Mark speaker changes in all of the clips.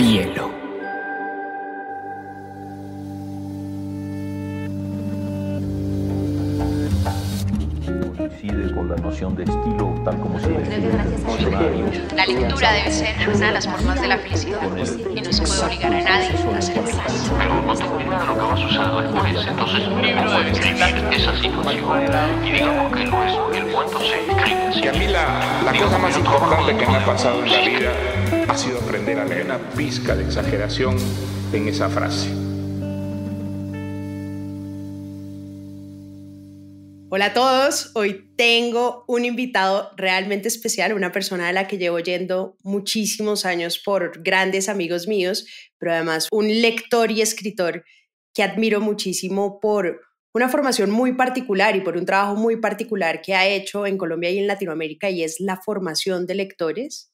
Speaker 1: Hielo.
Speaker 2: Coincide con la noción de estilo tal como se define en el diccionario.
Speaker 3: La lectura debe ser una de las formas de la felicidad y no se puede obligar a nadie a ser feliz.
Speaker 4: Pero no tengo idea de lo que va a suceder después. Entonces un libro debe escribir esa situación. Y digamos que el cuento se escribe así.
Speaker 5: Que a mí la cosa más importante que me ha pasado en la vida ha sido aprender a leer una pizca de exageración en esa frase.
Speaker 6: Hola a todos, hoy tengo un invitado realmente especial, una persona a la que llevo yendo muchísimos años por grandes amigos míos, pero además un lector y escritor que admiro muchísimo por una formación muy particular y por un trabajo muy particular que ha hecho en Colombia y en Latinoamérica, y es la formación de lectores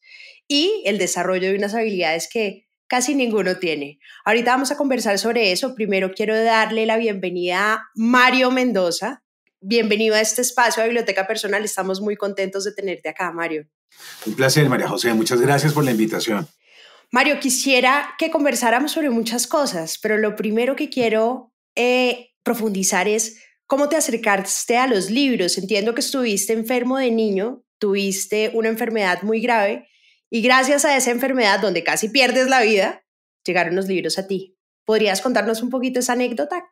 Speaker 6: y el desarrollo de unas habilidades que casi ninguno tiene. Ahorita vamos a conversar sobre eso. Primero quiero darle la bienvenida a Mario Mendoza. Bienvenido a este espacio de Biblioteca Personal. Estamos muy contentos de tenerte acá, Mario.
Speaker 7: Un placer, María José. Muchas gracias por la invitación.
Speaker 6: Mario, quisiera que conversáramos sobre muchas cosas, pero lo primero que quiero profundizar es cómo te acercaste a los libros. Entiendo que estuviste enfermo de niño, tuviste una enfermedad muy grave y gracias a esa enfermedad donde casi pierdes la vida, llegaron los libros a ti. ¿Podrías contarnos un poquito esa anécdota?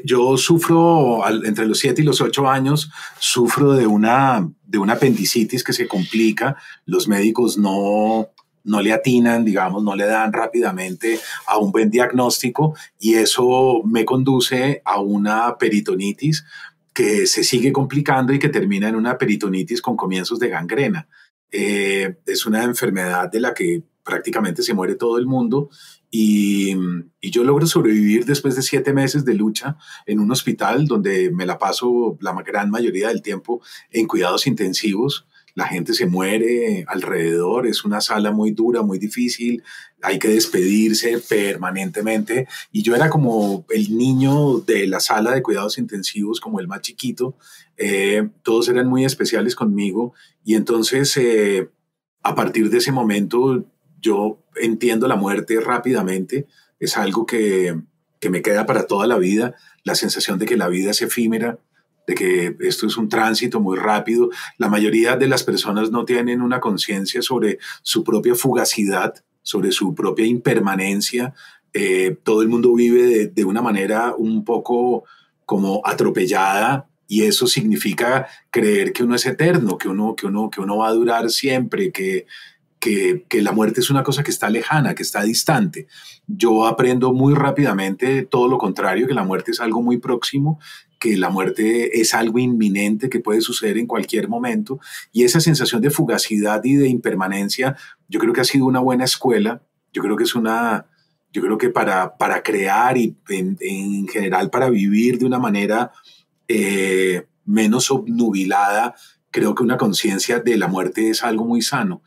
Speaker 7: Yo sufro, entre los 7 y los 8 años, sufro de una apendicitis que se complica. Los médicos no le atinan, digamos, no le dan rápidamente a un buen diagnóstico y eso me conduce a una peritonitis que se sigue complicando y que termina en una peritonitis con comienzos de gangrena. Es una enfermedad de la que prácticamente se muere todo el mundo. Y yo logro sobrevivir después de 7 meses de lucha en un hospital donde me la paso la gran mayoría del tiempo en cuidados intensivos. La gente se muere alrededor, es una sala muy dura, muy difícil, hay que despedirse permanentemente. Y yo era como el niño de la sala de cuidados intensivos, como el más chiquito. Todos eran muy especiales conmigo y entonces a partir de ese momento yo entiendo la muerte rápidamente, es algo que me queda para toda la vida, la sensación de que la vida es efímera, de que esto es un tránsito muy rápido. La mayoría de las personas no tienen una conciencia sobre su propia fugacidad, sobre su propia impermanencia. Todo el mundo vive de una manera un poco como atropellada y eso significa creer que uno es eterno, que uno va a durar siempre, que la muerte es una cosa que está lejana, que está distante. Yo aprendo muy rápidamente todo lo contrario, que la muerte es algo muy próximo, que la muerte es algo inminente que puede suceder en cualquier momento. Y esa sensación de fugacidad y de impermanencia, yo creo que ha sido una buena escuela. Yo creo que para crear y en general para vivir de una manera menos obnubilada, creo que una conciencia de la muerte es algo muy sano.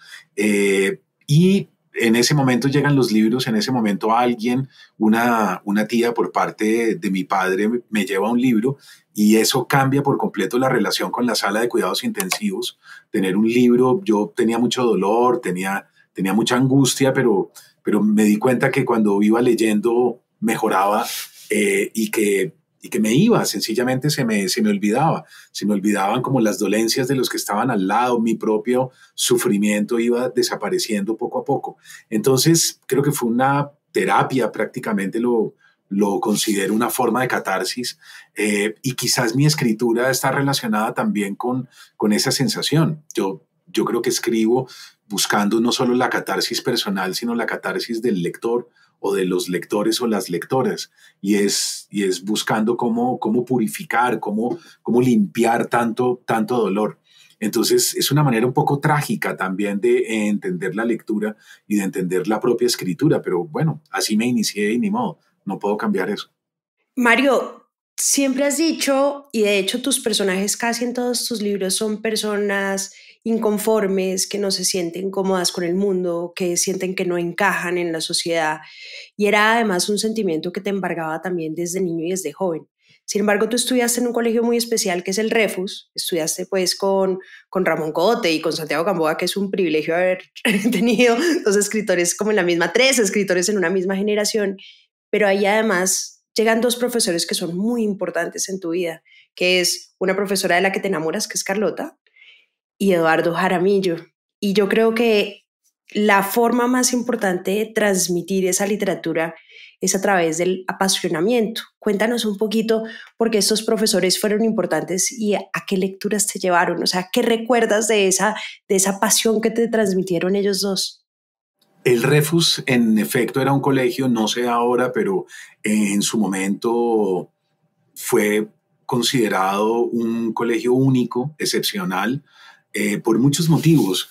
Speaker 7: Y en ese momento llegan los libros, en ese momento alguien, una tía por parte de mi padre me lleva un libro y eso cambia por completo la relación con la sala de cuidados intensivos. Tener un libro, yo tenía mucho dolor, tenía mucha angustia, pero me di cuenta que cuando iba leyendo mejoraba y que me iba, sencillamente se me olvidaban como las dolencias de los que estaban al lado, mi propio sufrimiento iba desapareciendo poco a poco. Entonces creo que fue una terapia, prácticamente lo considero una forma de catarsis y quizás mi escritura está relacionada también con esa sensación. Yo creo que escribo buscando no solo la catarsis personal, sino la catarsis del lector o de los lectores o las lectoras, y es buscando cómo purificar, cómo limpiar tanto dolor. Entonces es una manera un poco trágica también de entender la lectura y de entender la propia escritura, pero bueno, así me inicié y ni modo, no puedo cambiar eso.
Speaker 6: Mario, siempre has dicho, y de hecho tus personajes casi en todos tus libros son personas inconformes, que no se sienten cómodas con el mundo, que sienten que no encajan en la sociedad. Y era además un sentimiento que te embargaba también desde niño y desde joven. Sin embargo, tú estudiaste en un colegio muy especial que es el Refus, estudiaste pues con Ramón Cote y con Santiago Gamboa, que es un privilegio haber tenido dos escritores como en la misma, tres escritores en una misma generación, pero ahí además llegan dos profesores que son muy importantes en tu vida, que es una profesora de la que te enamoras, que es Carlota, y Eduardo Jaramillo. Y yo creo que la forma más importante de transmitir esa literatura es a través del apasionamiento. Cuéntanos un poquito por qué estos profesores fueron importantes y a qué lecturas te llevaron. O sea, ¿qué recuerdas de esa pasión que te transmitieron ellos dos?
Speaker 7: El Refus, en efecto, era un colegio, no sé ahora, pero en su momento fue considerado un colegio único, excepcional, por muchos motivos.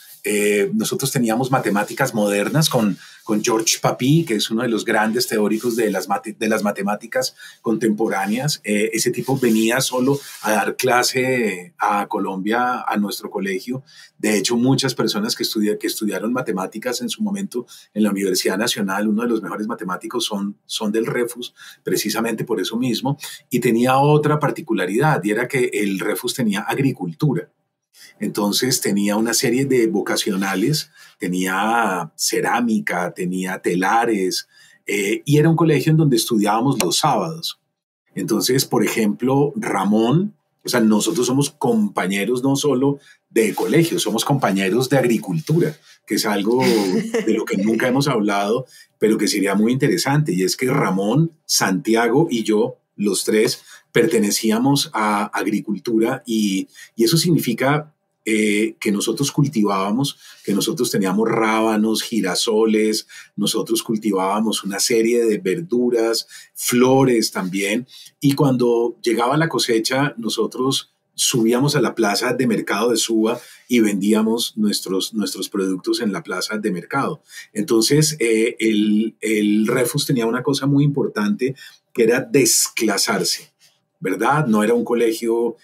Speaker 7: Nosotros teníamos matemáticas modernas con Georges Papy, que es uno de los grandes teóricos de las matemáticas contemporáneas. Ese tipo venía solo a dar clase a Colombia, a nuestro colegio. De hecho, muchas personas que estudiaron matemáticas en su momento en la Universidad Nacional, uno de los mejores matemáticos son del Refus, precisamente por eso mismo. Y tenía otra particularidad, y era que el Refus tenía agricultura. Entonces tenía una serie de vocacionales, tenía cerámica, tenía telares, y era un colegio en donde estudiábamos los sábados. Entonces, por ejemplo, Ramón, o sea, nosotros somos compañeros no solo de colegio, somos compañeros de agricultura, que es algo de lo que nunca hemos hablado, pero que sería muy interesante, y es que Ramón, Santiago y yo, los tres, pertenecíamos a agricultura, y eso significa que nosotros cultivábamos, que nosotros teníamos rábanos, girasoles, nosotros cultivábamos una serie de verduras, flores también, y cuando llegaba la cosecha, nosotros subíamos a la plaza de mercado de Suba y vendíamos nuestros productos en la plaza de mercado. Entonces, el Refus tenía una cosa muy importante, que era desclasarse, ¿verdad? No era un colegio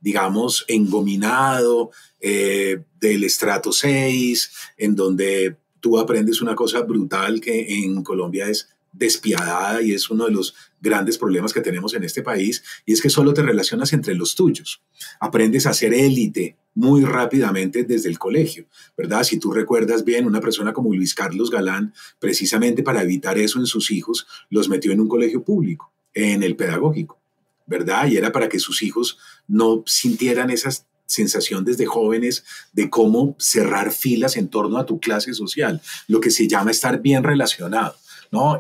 Speaker 7: digamos, engominado, del estrato 6, en donde tú aprendes una cosa brutal que en Colombia es despiadada, y es uno de los grandes problemas que tenemos en este país, y es que solo te relacionas entre los tuyos. Aprendes a ser élite muy rápidamente desde el colegio, ¿verdad? Si tú recuerdas bien, una persona como Luis Carlos Galán, precisamente para evitar eso en sus hijos, los metió en un colegio público, en el pedagógico, ¿verdad? Y era para que sus hijos no sintieran esa sensación desde jóvenes de cómo cerrar filas en torno a tu clase social, lo que se llama estar bien relacionado, ¿no?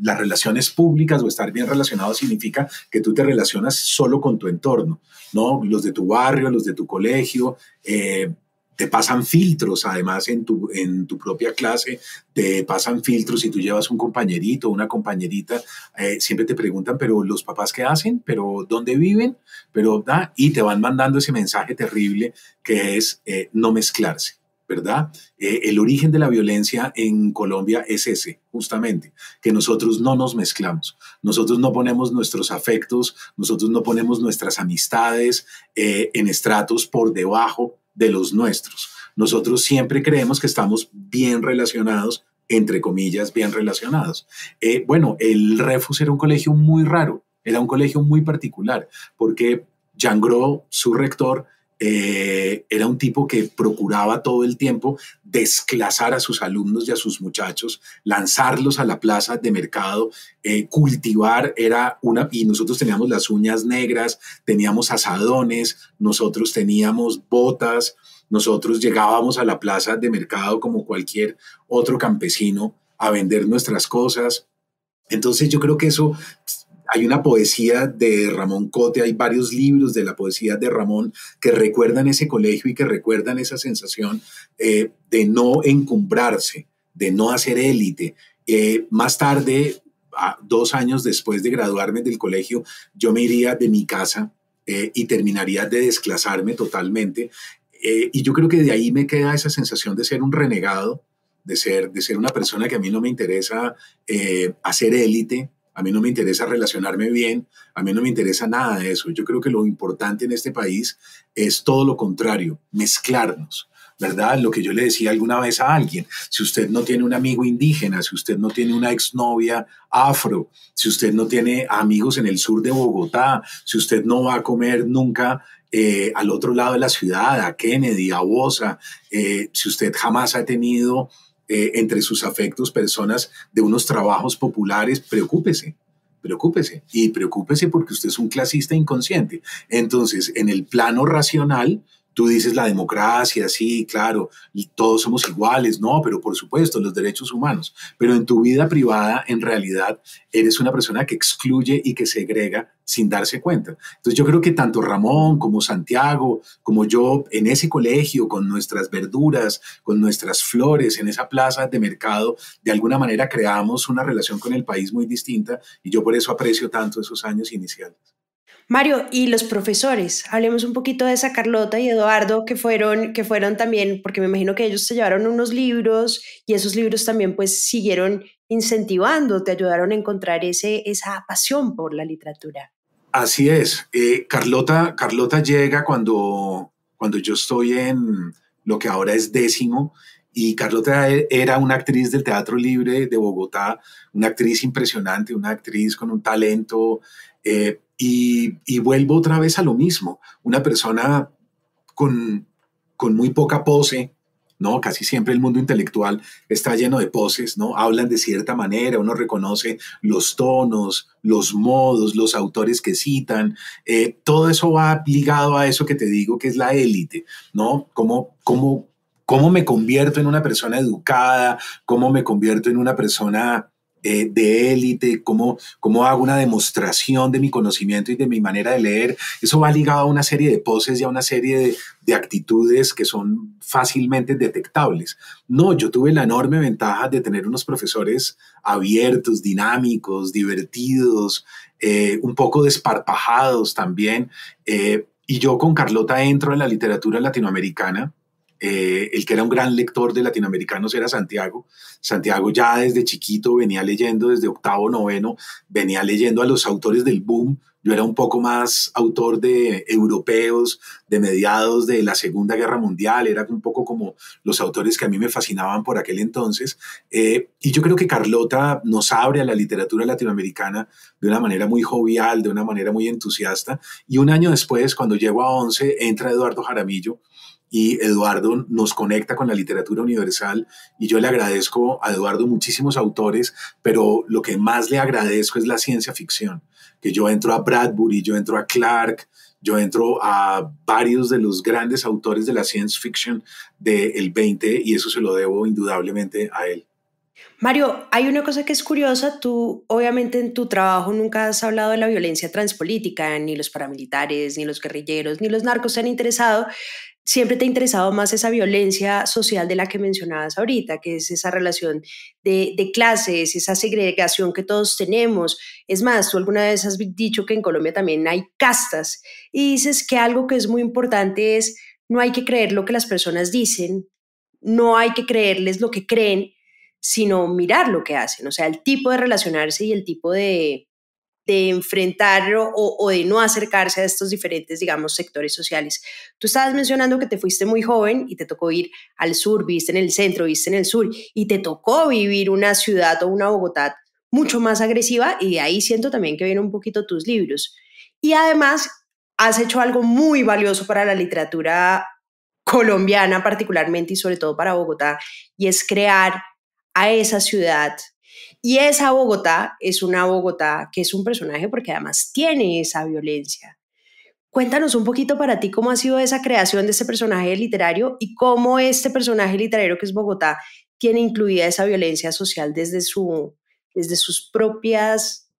Speaker 7: Las relaciones públicas o estar bien relacionado significa que tú te relacionas solo con tu entorno, ¿no? Los de tu barrio, los de tu colegio, te pasan filtros, además en tu propia clase, te pasan filtros. Si tú llevas un compañerito o una compañerita, siempre te preguntan, pero los papás ¿qué hacen? ¿Pero dónde viven? Y te van mandando ese mensaje terrible que es no mezclarse, ¿verdad? El origen de la violencia en Colombia es ese, justamente, que nosotros no nos mezclamos, nosotros no ponemos nuestros afectos, nosotros no ponemos nuestras amistades en estratos por debajo de los nuestros. Nosotros siempre creemos que estamos bien relacionados, entre comillas, bien relacionados. Bueno, el Refus era un colegio muy raro, era un colegio muy particular, porque Jean Gros, su rector, era un tipo que procuraba todo el tiempo desclasar a sus alumnos y a sus muchachos, lanzarlos a la plaza de mercado, cultivar y nosotros teníamos las uñas negras, teníamos asadones, nosotros teníamos botas, nosotros llegábamos a la plaza de mercado como cualquier otro campesino a vender nuestras cosas. Entonces yo creo que eso... Hay una poesía de Ramón Cote, hay varios libros de la poesía de Ramón que recuerdan ese colegio y que recuerdan esa sensación de no encumbrarse, de no hacer élite. Más tarde, 2 años después de graduarme del colegio, yo me iría de mi casa y terminaría de desclasarme totalmente. Y yo creo que de ahí me queda esa sensación de ser un renegado, de ser una persona que a mí no me interesa hacer élite. A mí no me interesa relacionarme bien, a mí no me interesa nada de eso. Yo creo que lo importante en este país es todo lo contrario, mezclarnos. ¿verdad? Lo que yo le decía alguna vez a alguien, si usted no tiene un amigo indígena, si usted no tiene una exnovia afro, si usted no tiene amigos en el sur de Bogotá, si usted no va a comer nunca al otro lado de la ciudad, a Kennedy, a Bosa, si usted jamás ha tenido entre sus afectos personas de unos trabajos populares, preocúpese. Y preocúpese porque usted es un clasista inconsciente. Entonces, en el plano racional, tú dices la democracia, sí, claro, y todos somos iguales, no, pero por supuesto, los derechos humanos. Pero en tu vida privada, en realidad, eres una persona que excluye y que segrega sin darse cuenta. Entonces yo creo que tanto Ramón como Santiago, como yo, en ese colegio, con nuestras verduras, con nuestras flores, en esa plaza de mercado, de alguna manera creamos una relación con el país muy distinta y yo por eso aprecio tanto esos años iniciales.
Speaker 6: Mario, y los profesores, hablemos un poquito de esa Carlota y Eduardo que fueron también, porque me imagino que ellos te llevaron unos libros y esos libros también pues siguieron incentivando, te ayudaron a encontrar esa pasión por la literatura.
Speaker 7: Así es. Carlota llega cuando yo estoy en lo que ahora es 10º, y Carlota era una actriz del Teatro Libre de Bogotá, una actriz impresionante, una actriz con un talento, y vuelvo otra vez a lo mismo, una persona con muy poca pose, ¿no? Casi siempre el mundo intelectual está lleno de poses, ¿no? Hablan de cierta manera, uno reconoce los tonos, los modos, los autores que citan, todo eso va ligado a eso que te digo que es la élite, ¿no? ¿Cómo me convierto en una persona educada? ¿Cómo me convierto en una persona de élite? ¿Cómo hago una demostración de mi conocimiento y de mi manera de leer? Eso va ligado a una serie de poses y a una serie de actitudes que son fácilmente detectables. No, yo tuve la enorme ventaja de tener unos profesores abiertos, dinámicos, divertidos, un poco desparpajados también. Y yo con Carlota entro en la literatura latinoamericana. El que era un gran lector de latinoamericanos era Santiago. Santiago ya desde chiquito venía leyendo, desde 8º, 9º, venía leyendo a los autores del boom. Yo era un poco más autor de europeos, de mediados de la Segunda Guerra Mundial, era un poco como los autores que a mí me fascinaban por aquel entonces. Y yo creo que Carlota nos abre a la literatura latinoamericana de una manera muy jovial, de una manera muy entusiasta. Y un año después, cuando llego a 11, entra Eduardo Jaramillo, y Eduardo nos conecta con la literatura universal, y yo le agradezco a Eduardo muchísimos autores, pero lo que más le agradezco es la ciencia ficción, que yo entro a Bradbury, yo entro a Clarke, yo entro a varios de los grandes autores de la science fiction del 20, y eso se lo debo indudablemente a él.
Speaker 6: Mario, hay una cosa que es curiosa, tú obviamente en tu trabajo nunca has hablado de la violencia transpolítica, ni los paramilitares, ni los guerrilleros, ni los narcos te han interesado. Siempre te ha interesado más esa violencia social de la que mencionabas ahorita, que es esa relación de clases, esa segregación que todos tenemos. Es más, tú alguna vez has dicho que en Colombia también hay castas, y dices que algo que es muy importante es no hay que creer lo que las personas dicen, no hay que creerles lo que creen, sino mirar lo que hacen, o sea, el tipo de relacionarse y el tipo de enfrentar o de no acercarse a estos diferentes, digamos, sectores sociales. Tú estabas mencionando que te fuiste muy joven y te tocó ir al sur, viviste en el centro, viviste en el sur, y te tocó vivir una ciudad o una Bogotá mucho más agresiva, y de ahí siento también que vienen un poquito tus libros. Y además has hecho algo muy valioso para la literatura colombiana particularmente y sobre todo para Bogotá, y es crear a esa ciudad. Y esa Bogotá es una Bogotá que es un personaje porque además tiene esa violencia. Cuéntanos un poquito para ti cómo ha sido esa creación de ese personaje literario y cómo este personaje literario que es Bogotá tiene incluida esa violencia social desde sus propias,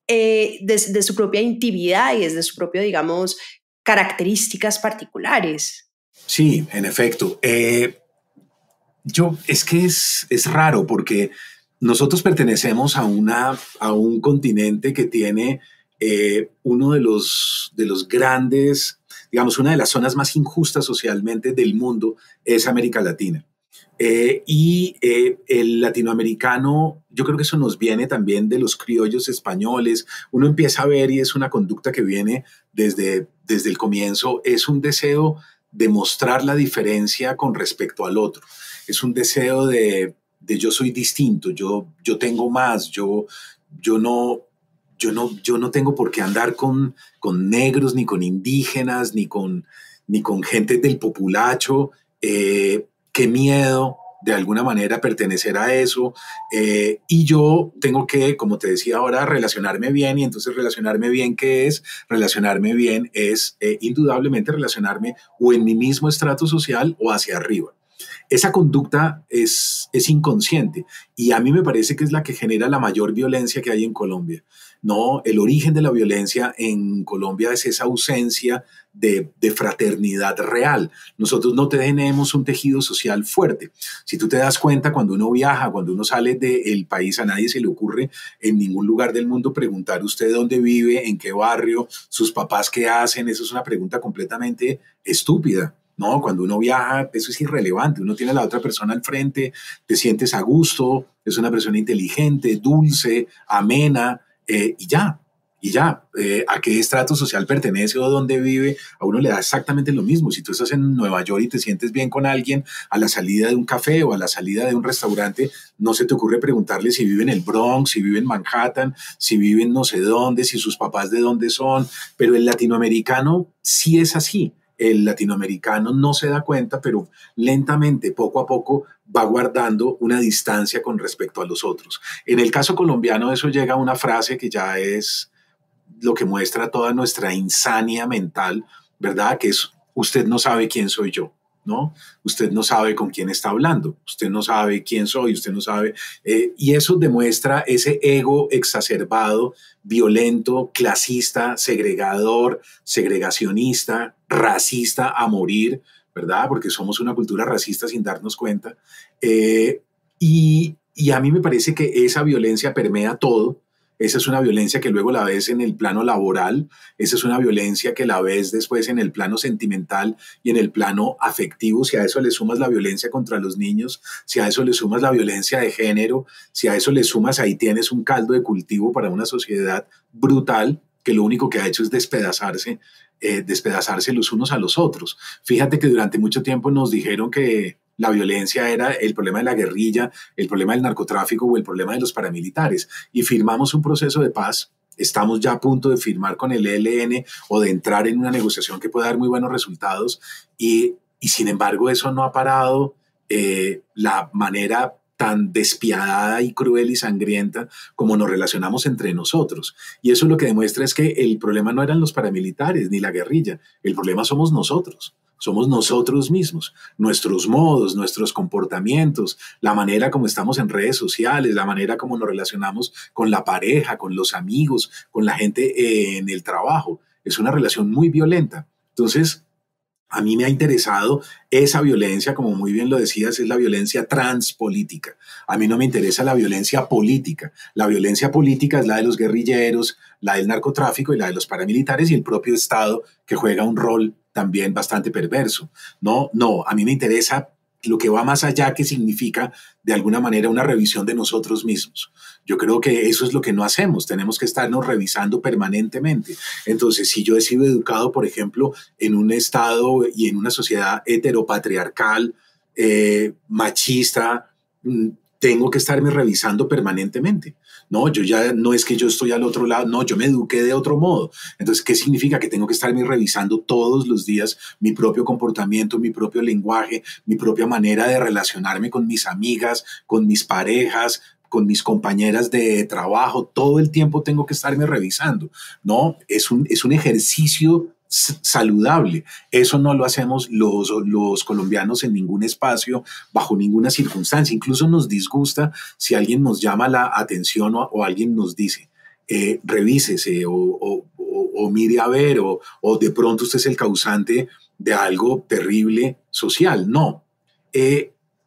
Speaker 6: desde su propia intimidad y desde su propio, digamos, características particulares.
Speaker 7: Sí, en efecto. Es que es raro porque nosotros pertenecemos a un continente que tiene uno de los grandes, digamos, una de las zonas más injustas socialmente del mundo es América Latina. El latinoamericano, yo creo que eso nos viene también de los criollos españoles. Uno empieza a ver, y es una conducta que viene desde el comienzo, es un deseo de mostrar la diferencia con respecto al otro. Es un deseo de yo soy distinto, yo tengo más, yo no tengo por qué andar con negros, ni con indígenas, ni con gente del populacho. Qué miedo de alguna manera pertenecer a eso. Y yo tengo que, como te decía ahora, relacionarme bien. Y entonces relacionarme bien, ¿qué es? Relacionarme bien es indudablemente relacionarme o en mi mismo estrato social o hacia arriba. Esa conducta es inconsciente y a mí me parece que es la que genera la mayor violencia que hay en Colombia. No, el origen de la violencia en Colombia es esa ausencia de fraternidad real. Nosotros no tenemos un tejido social fuerte. Si tú te das cuenta, cuando uno viaja, cuando uno sale del país, a nadie se le ocurre en ningún lugar del mundo preguntar usted dónde vive, en qué barrio, sus papás qué hacen. Eso es una pregunta completamente estúpida. No, cuando uno viaja, eso es irrelevante. Uno tiene a la otra persona al frente, te sientes a gusto, es una persona inteligente, dulce, amena, y ya. A qué estrato social pertenece o dónde vive, a uno le da exactamente lo mismo. Si tú estás en Nueva York y te sientes bien con alguien, a la salida de un café o a la salida de un restaurante, no se te ocurre preguntarle si vive en el Bronx, si vive en Manhattan, si vive en no sé dónde, si sus papás de dónde son. Pero el latinoamericano sí es así. El latinoamericano no se da cuenta, pero lentamente, poco a poco, va guardando una distancia con respecto a los otros. En el caso colombiano, eso llega a una frase que ya es lo que muestra toda nuestra insania mental, ¿verdad? Que es, usted no sabe quién soy yo, ¿no? Usted no sabe con quién está hablando, usted no sabe quién soy, usted no sabe. Y eso demuestra ese ego exacerbado, violento, clasista, segregador, segregacionista, racista a morir, ¿verdad? Porque somos una cultura racista sin darnos cuenta. Y a mí me parece que esa violencia permea todo. Esa es una violencia que luego la ves en el plano laboral, esa es una violencia que la ves después en el plano sentimental y en el plano afectivo. Si a eso le sumas la violencia contra los niños, si a eso le sumas la violencia de género, si a eso le sumas, ahí tienes un caldo de cultivo para una sociedad brutal que lo único que ha hecho es despedazarse los unos a los otros. Fíjate que durante mucho tiempo nos dijeron que la violencia era el problema de la guerrilla, el problema del narcotráfico o el problema de los paramilitares. Y firmamos un proceso de paz. Estamos ya a punto de firmar con el ELN o de entrar en una negociación que pueda dar muy buenos resultados. Y sin embargo, eso no ha parado la manera tan despiadada y cruel y sangrienta como nos relacionamos entre nosotros. Y eso lo que demuestra es que el problema no eran los paramilitares ni la guerrilla. El problema somos nosotros. Somos nosotros mismos, nuestros modos, nuestros comportamientos, la manera como estamos en redes sociales, la manera como nos relacionamos con la pareja, con los amigos, con la gente en el trabajo. Es una relación muy violenta. Entonces, a mí me ha interesado esa violencia, como muy bien lo decías, es la violencia transpolítica. A mí no me interesa la violencia política. La violencia política es la de los guerrilleros, la del narcotráfico y la de los paramilitares y el propio Estado que juega un rol también bastante perverso. No, a mí me interesa lo que va más allá, que significa de alguna manera una revisión de nosotros mismos. Yo creo que eso es lo que no hacemos, tenemos que estarnos revisando permanentemente. Entonces, si yo he sido educado, por ejemplo, en un estado y en una sociedad heteropatriarcal, machista, tengo que estarme revisando permanentemente. No, yo ya no es que yo estoy al otro lado, no, yo me eduqué de otro modo. Entonces, ¿qué significa? Que tengo que estarme revisando todos los días mi propio comportamiento, mi propio lenguaje, mi propia manera de relacionarme con mis amigas, con mis parejas, con mis compañeras de trabajo. Todo el tiempo tengo que estarme revisando. No, es un ejercicio saludable. Eso no lo hacemos los colombianos en ningún espacio, bajo ninguna circunstancia. Incluso nos disgusta si alguien nos llama la atención o alguien nos dice, revísese o mire a ver o de pronto usted es el causante de algo terrible social. No.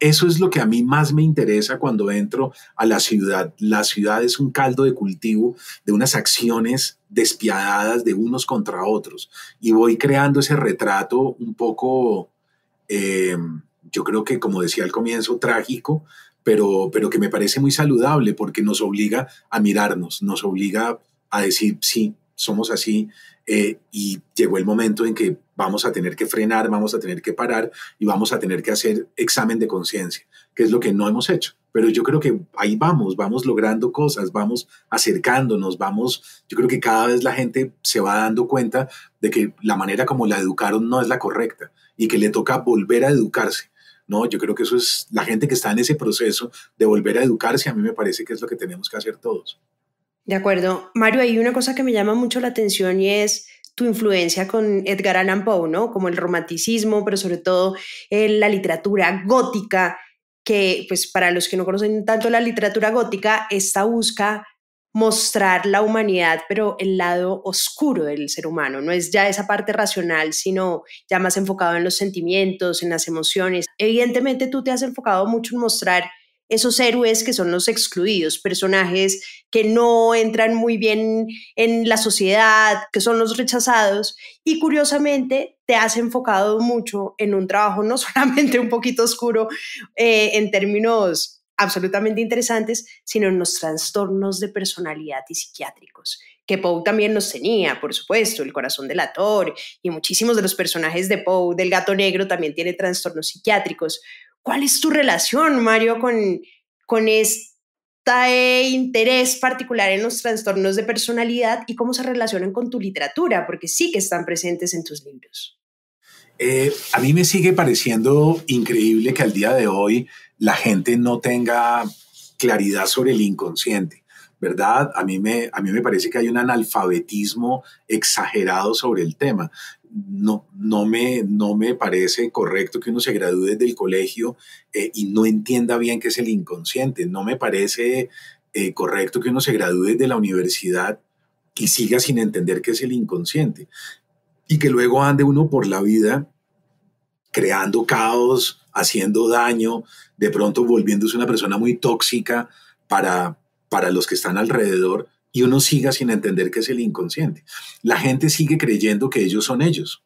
Speaker 7: Eso es lo que a mí más me interesa cuando entro a la ciudad. La ciudad es un caldo de cultivo de unas acciones despiadadas de unos contra otros. Y voy creando ese retrato un poco, yo creo que, como decía al comienzo, trágico, pero que me parece muy saludable porque nos obliga a mirarnos, nos obliga a decir, sí, somos así, y llegó el momento en que vamos a tener que frenar, vamos a tener que parar y vamos a tener que hacer examen de conciencia, que es lo que no hemos hecho. Pero yo creo que ahí vamos logrando cosas, vamos acercándonos, yo creo que cada vez la gente se va dando cuenta de que la manera como la educaron no es la correcta y que le toca volver a educarse. No, yo creo que eso es la gente que está en ese proceso de volver a educarse. A mí me parece que es lo que tenemos que hacer todos.
Speaker 6: De acuerdo. Mario, hay una cosa que me llama mucho la atención y es tu influencia con Edgar Allan Poe, ¿no? Como el romanticismo, pero sobre todo la literatura gótica, que pues para los que no conocen tanto la literatura gótica, esta busca mostrar la humanidad, pero el lado oscuro del ser humano. No es ya esa parte racional, sino ya más enfocado en los sentimientos, en las emociones. Evidentemente tú te has enfocado mucho en mostrar esos héroes que son los excluidos, personajes que no entran muy bien en la sociedad, que son los rechazados, y curiosamente te has enfocado mucho en un trabajo no solamente un poquito oscuro en términos absolutamente interesantes, sino en los trastornos de personalidad y psiquiátricos, que Poe también los tenía, por supuesto, el corazón delator, y muchísimos de los personajes de Poe, del Gato Negro, también tiene trastornos psiquiátricos. ¿Cuál es tu relación, Mario, con este interés particular en los trastornos de personalidad y cómo se relacionan con tu literatura? Porque sí que están presentes en tus libros.
Speaker 7: A mí me sigue pareciendo increíble que al día de hoy la gente no tenga claridad sobre el inconsciente, ¿verdad? A mí me parece que hay un analfabetismo exagerado sobre el tema. No me parece correcto que uno se gradúe del colegio y no entienda bien qué es el inconsciente. No me parece correcto que uno se gradúe de la universidad y siga sin entender qué es el inconsciente. Y que luego ande uno por la vida creando caos, haciendo daño, de pronto volviéndose una persona muy tóxica para los que están alrededor, y uno siga sin entender qué es el inconsciente. La gente sigue creyendo que ellos son ellos,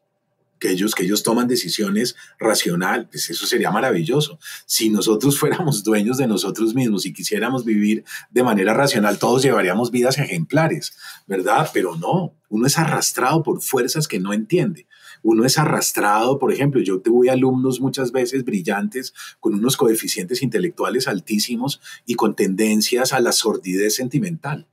Speaker 7: que ellos toman decisiones racionales. Pues eso sería maravilloso. Si nosotros fuéramos dueños de nosotros mismos y quisiéramos vivir de manera racional, todos llevaríamos vidas ejemplares, ¿verdad? Pero no, uno es arrastrado por fuerzas que no entiende. Uno es arrastrado, por ejemplo, yo tuve alumnos muchas veces brillantes con unos coeficientes intelectuales altísimos y con tendencias a la sordidez sentimental.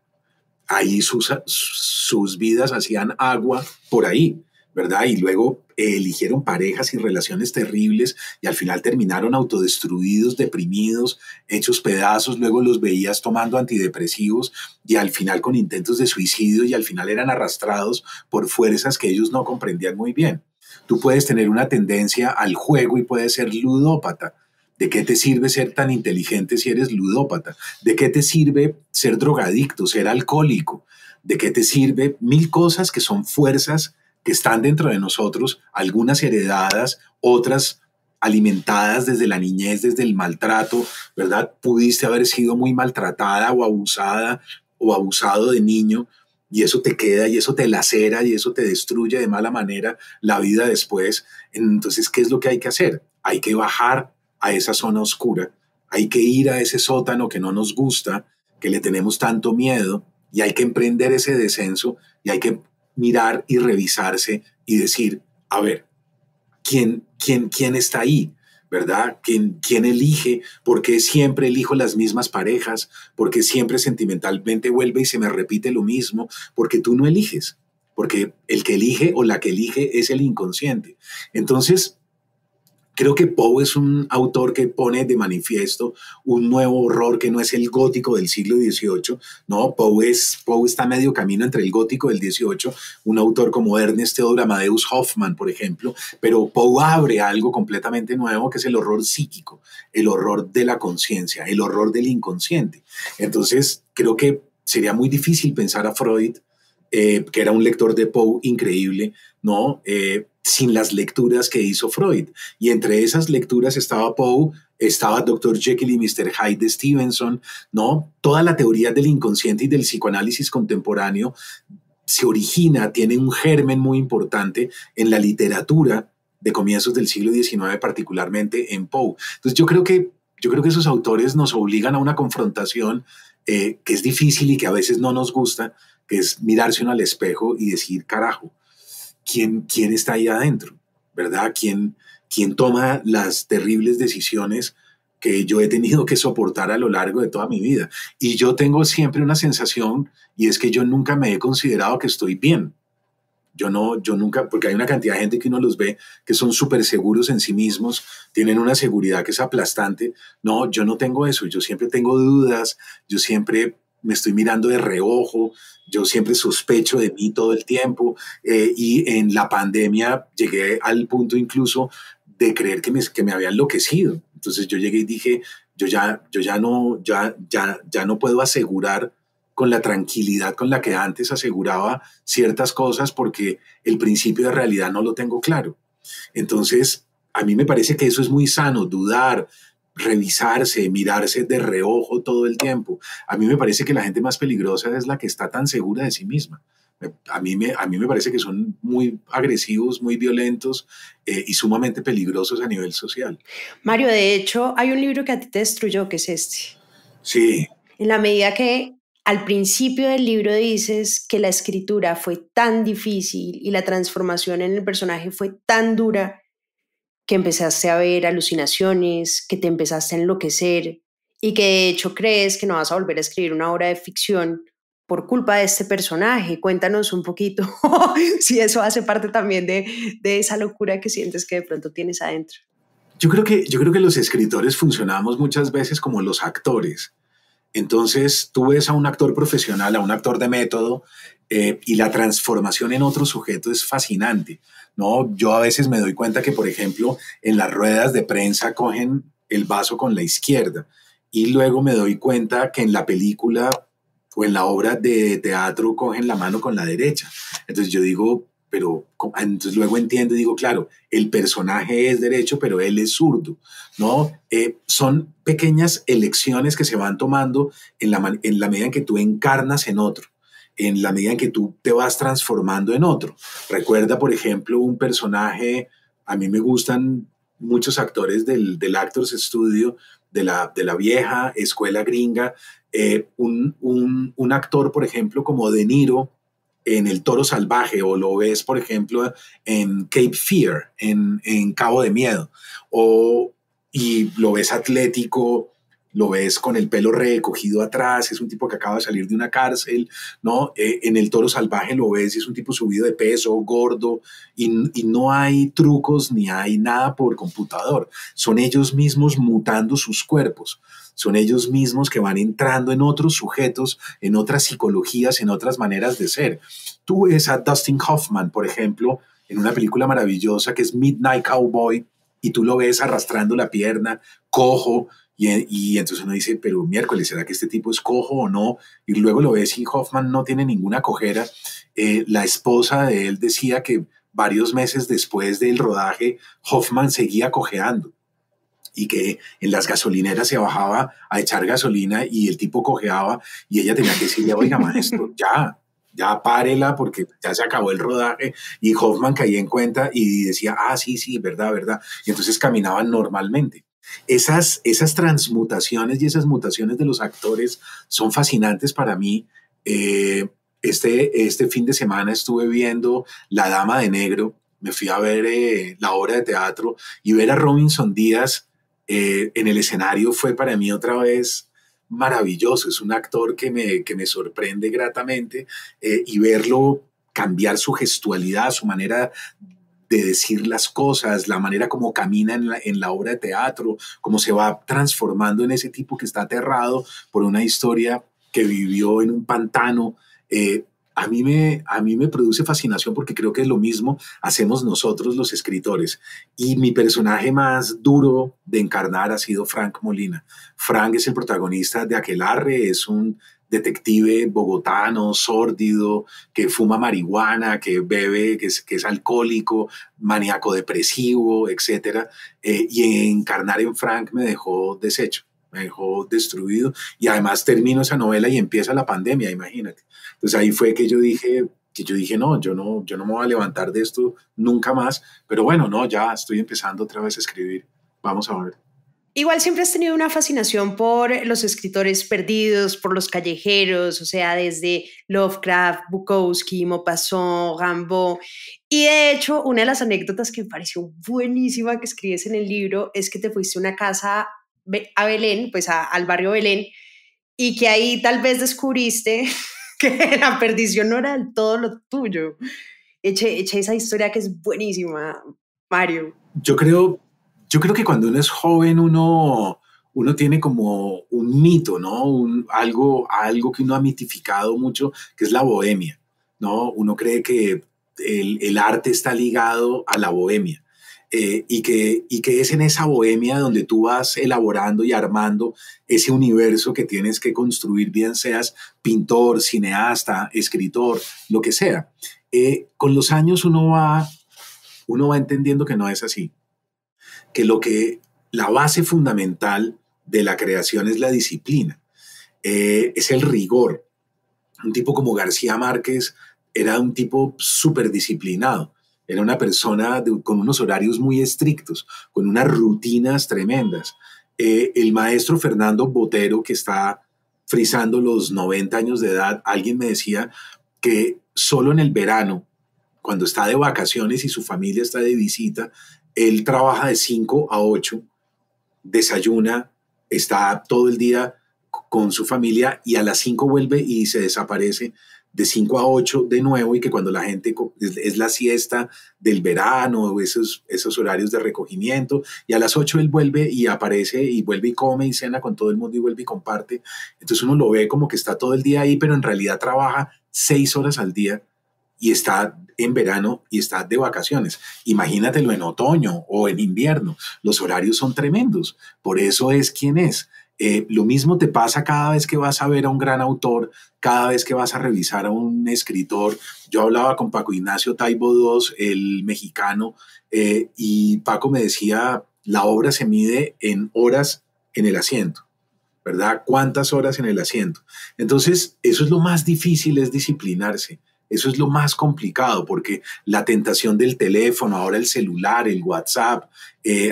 Speaker 7: Ahí sus vidas hacían agua por ahí, ¿verdad? Y luego eligieron parejas y relaciones terribles y al final terminaron autodestruidos, deprimidos, hechos pedazos. Luego los veías tomando antidepresivos y al final con intentos de suicidio, y al final eran arrastrados por fuerzas que ellos no comprendían muy bien. Tú puedes tener una tendencia al juego y puedes ser ludópata. ¿De qué te sirve ser tan inteligente si eres ludópata? ¿De qué te sirve ser drogadicto, ser alcohólico? ¿De qué te sirve mil cosas que son fuerzas que están dentro de nosotros, algunas heredadas, otras alimentadas desde la niñez, desde el maltrato, ¿verdad? Pudiste haber sido muy maltratada o abusada o abusado de niño, y eso te queda y eso te lacera y eso te destruye de mala manera la vida después. Entonces, ¿qué es lo que hay que hacer? Hay que bajar a esa zona oscura, hay que ir a ese sótano que no nos gusta, que le tenemos tanto miedo, y hay que emprender ese descenso y hay que mirar y revisarse y decir, a ver, ¿quién está ahí? ¿Verdad? ¿Quién elige? ¿Por qué siempre elijo las mismas parejas? ¿Por qué siempre sentimentalmente vuelve y se me repite lo mismo? Porque tú no eliges, porque el que elige o la que elige es el inconsciente. Entonces, creo que Poe es un autor que pone de manifiesto un nuevo horror que no es el gótico del siglo XVIII. No, Poe está a medio camino entre el gótico del XVIII, un autor como Ernest Theodor Amadeus Hoffmann, por ejemplo, pero Poe abre algo completamente nuevo que es el horror psíquico, el horror de la conciencia, el horror del inconsciente. Entonces, creo que sería muy difícil pensar a Freud, que era un lector de Poe increíble, ¿no? Sin las lecturas que hizo Freud. Y entre esas lecturas estaba Poe, estaba Dr. Jekyll y Mr. Hyde de Stevenson, ¿no? Toda la teoría del inconsciente y del psicoanálisis contemporáneo se origina, tiene un germen muy importante en la literatura de comienzos del siglo XIX, particularmente en Poe. Entonces yo creo que esos autores nos obligan a una confrontación que es difícil y que a veces no nos gusta, que es mirarse uno al espejo y decir, carajo, ¿quién está ahí adentro? ¿Verdad? ¿Quién toma las terribles decisiones que yo he tenido que soportar a lo largo de toda mi vida? Y yo tengo siempre una sensación, y es que yo nunca me he considerado que estoy bien. Yo nunca, porque hay una cantidad de gente que uno los ve que son súper seguros en sí mismos, tienen una seguridad que es aplastante. No, yo no tengo eso, yo siempre tengo dudas, yo siempre me estoy mirando de reojo, yo siempre sospecho de mí todo el tiempo, y en la pandemia llegué al punto incluso de creer que me había enloquecido. Entonces yo llegué y dije, yo ya no puedo asegurar con la tranquilidad con la que antes aseguraba ciertas cosas porque el principio de realidad no lo tengo claro. Entonces, a mí me parece que eso es muy sano, dudar, revisarse, mirarse de reojo todo el tiempo. A mí me parece que la gente más peligrosa es la que está tan segura de sí misma. A mí me parece que son muy agresivos, muy violentos, y sumamente peligrosos a nivel social.
Speaker 6: Mario, de hecho, hay un libro que a ti te destruyó, que es este.
Speaker 7: Sí.
Speaker 6: En la medida que al principio del libro dices que la escritura fue tan difícil y la transformación en el personaje fue tan dura que empezaste a ver alucinaciones, que te empezaste a enloquecer y que de hecho crees que no vas a volver a escribir una obra de ficción por culpa de este personaje. Cuéntanos un poquito si eso hace parte también de esa locura que sientes que de pronto tienes adentro.
Speaker 7: Yo creo que los escritores funcionamos muchas veces como los actores. Entonces tú ves a un actor profesional, a un actor de método, y la transformación en otro sujeto es fascinante, ¿no? Yo a veces me doy cuenta que, por ejemplo, en las ruedas de prensa cogen el vaso con la izquierda, y luego me doy cuenta que en la película o en la obra de teatro cogen la mano con la derecha. Entonces yo digo, pero entonces luego entiendo y digo, claro, el personaje es derecho, pero él es zurdo, ¿no? Son pequeñas elecciones que se van tomando en la medida en que tú encarnas en otro, en la medida en que tú te vas transformando en otro. Recuerda, por ejemplo, un personaje, a mí me gustan muchos actores del Actors Studio, de la vieja escuela gringa, un actor, por ejemplo, como De Niro, en El Toro Salvaje, o lo ves, por ejemplo, en Cape Fear, en Cabo de Miedo, y lo ves atlético, lo ves con el pelo recogido atrás, es un tipo que acaba de salir de una cárcel, ¿no? En El Toro Salvaje lo ves y es un tipo subido de peso, gordo, y no hay trucos ni hay nada por computador. Son ellos mismos mutando sus cuerpos. Son ellos mismos que van entrando en otros sujetos, en otras psicologías, en otras maneras de ser. Tú ves a Dustin Hoffman, por ejemplo, en una película maravillosa que es Midnight Cowboy, y tú lo ves arrastrando la pierna, cojo, y entonces uno dice, pero miércoles, ¿será que este tipo es cojo o no? Y luego lo ves y Hoffman no tiene ninguna cojera. La esposa de él decía que varios meses después del rodaje, Hoffman seguía cojeando, y que en las gasolineras se bajaba a echar gasolina y el tipo cojeaba, y ella tenía que decirle, oiga, maestro, ya párela porque ya se acabó el rodaje. Y Hoffman caía en cuenta y decía, sí, verdad. Y entonces caminaban normalmente. Esas transmutaciones y esas mutaciones de los actores son fascinantes para mí. Este fin de semana estuve viendo La Dama de Negro, me fui a ver la obra de teatro, y ver a Robinson Díaz en el escenario fue para mí otra vez maravilloso. Es un actor que me sorprende gratamente, y verlo cambiar su gestualidad, su manera de decir las cosas, la manera como camina en la obra de teatro, cómo se va transformando en ese tipo que está aterrado por una historia que vivió en un pantano. A mí me produce fascinación porque creo que lo mismo hacemos nosotros los escritores. Y mi personaje más duro de encarnar ha sido Frank Molina. Frank es el protagonista de Aquelarre, es un detective bogotano, sórdido, que fuma marihuana, que bebe, que es alcohólico, maníaco depresivo, etc. Y encarnar en Frank me dejó deshecho, me dejó destruido, y además termino esa novela y empieza la pandemia, imagínate. Entonces ahí fue que yo dije, no, yo no me voy a levantar de esto nunca más, pero bueno, no, ya estoy empezando otra vez a escribir, vamos a ver.
Speaker 6: Igual siempre has tenido una fascinación por los escritores perdidos, por los callejeros, o sea, desde Lovecraft, Bukowski, Maupassant, Rimbaud. Y de hecho, una de las anécdotas que me pareció buenísima que escribes en el libro es que te fuiste a una casa a Belén, pues al barrio Belén, y que ahí tal vez descubriste que la perdición no era del todo lo tuyo. Eché esa historia que es buenísima, Mario.
Speaker 7: Yo creo, yo creo que cuando uno es joven, uno tiene como un mito, ¿no? Algo que uno ha mitificado mucho, que es la bohemia, ¿no? Uno cree que el arte está ligado a la bohemia. Y que es en esa bohemia donde tú vas elaborando y armando ese universo que tienes que construir, bien seas pintor, cineasta, escritor, lo que sea. Con los años uno va entendiendo que no es así, que la base fundamental de la creación es la disciplina, es el rigor. Un tipo como García Márquez era un tipo súper disciplinado, era una persona con unos horarios muy estrictos, con unas rutinas tremendas. El maestro Fernando Botero, que está frisando los 90 años de edad, alguien me decía que solo en el verano, cuando está de vacaciones y su familia está de visita, él trabaja de 5 a 8, desayuna, está todo el día con su familia y a las 5 vuelve y se desaparece de 5 a 8 de nuevo, y que cuando la gente es la siesta del verano, esos horarios de recogimiento, y a las 8 él vuelve y aparece y vuelve y come y cena con todo el mundo y vuelve y comparte. Entonces uno lo ve como que está todo el día ahí, pero en realidad trabaja 6 horas al día y está en verano y está de vacaciones. Imagínatelo en otoño o en invierno. Los horarios son tremendos. Por eso es quien es. Lo mismo te pasa cada vez que vas a ver a un gran autor, cada vez que vas a revisar a un escritor. Yo hablaba con Paco Ignacio Taibo II, el mexicano, y Paco me decía, la obra se mide en horas en el asiento, ¿verdad? ¿Cuántas horas en el asiento? Entonces, eso es lo más difícil, es disciplinarse. Eso es lo más complicado, porque la tentación del teléfono, ahora el celular, el WhatsApp,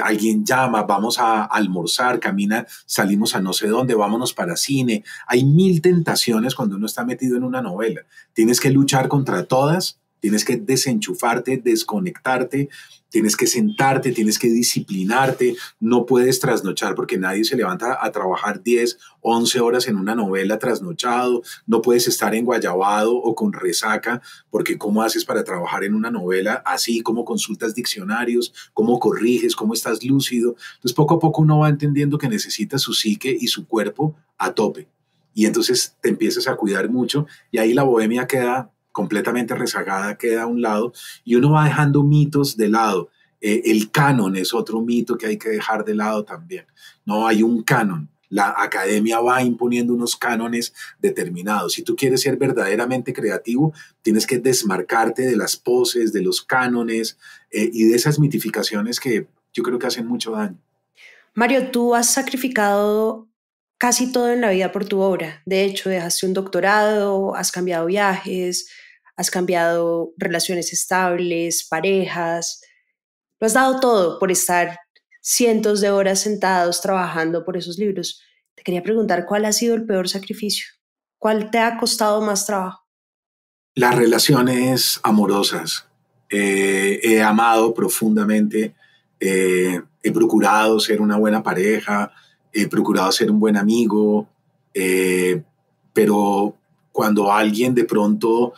Speaker 7: alguien llama, vamos a almorzar, camina, salimos a no sé dónde, vámonos para cine. Hay 1000 tentaciones cuando uno está metido en una novela. Tienes que luchar contra todas, tienes que desenchufarte, desconectarte, tienes que sentarte, tienes que disciplinarte, no puedes trasnochar porque nadie se levanta a trabajar 10, 11 horas en una novela trasnochado, no puedes estar en guayabado o con resaca, porque ¿cómo haces para trabajar en una novela así? ¿Cómo consultas diccionarios? ¿Cómo corriges? ¿Cómo estás lúcido? Entonces poco a poco uno va entendiendo que necesita su psique y su cuerpo a tope, y entonces te empiezas a cuidar mucho, y ahí la bohemia queda completamente rezagada, queda a un lado, y uno va dejando mitos de lado. El canon es otro mito que hay que dejar de lado también. No hay un canon. La academia va imponiendo unos cánones determinados. Si tú quieres ser verdaderamente creativo, tienes que desmarcarte de las poses, de los cánones, y de esas mitificaciones que yo creo que hacen mucho daño.
Speaker 6: Mario, tú has sacrificado casi todo en la vida por tu obra. De hecho, dejaste un doctorado, has cambiado viajes, has cambiado relaciones estables, parejas. Lo has dado todo por estar cientos de horas sentados trabajando por esos libros. Te quería preguntar, ¿cuál ha sido el peor sacrificio? ¿Cuál te ha costado más trabajo?
Speaker 7: Las relaciones amorosas. He amado profundamente, he procurado ser una buena pareja, he procurado ser un buen amigo, pero cuando alguien de pronto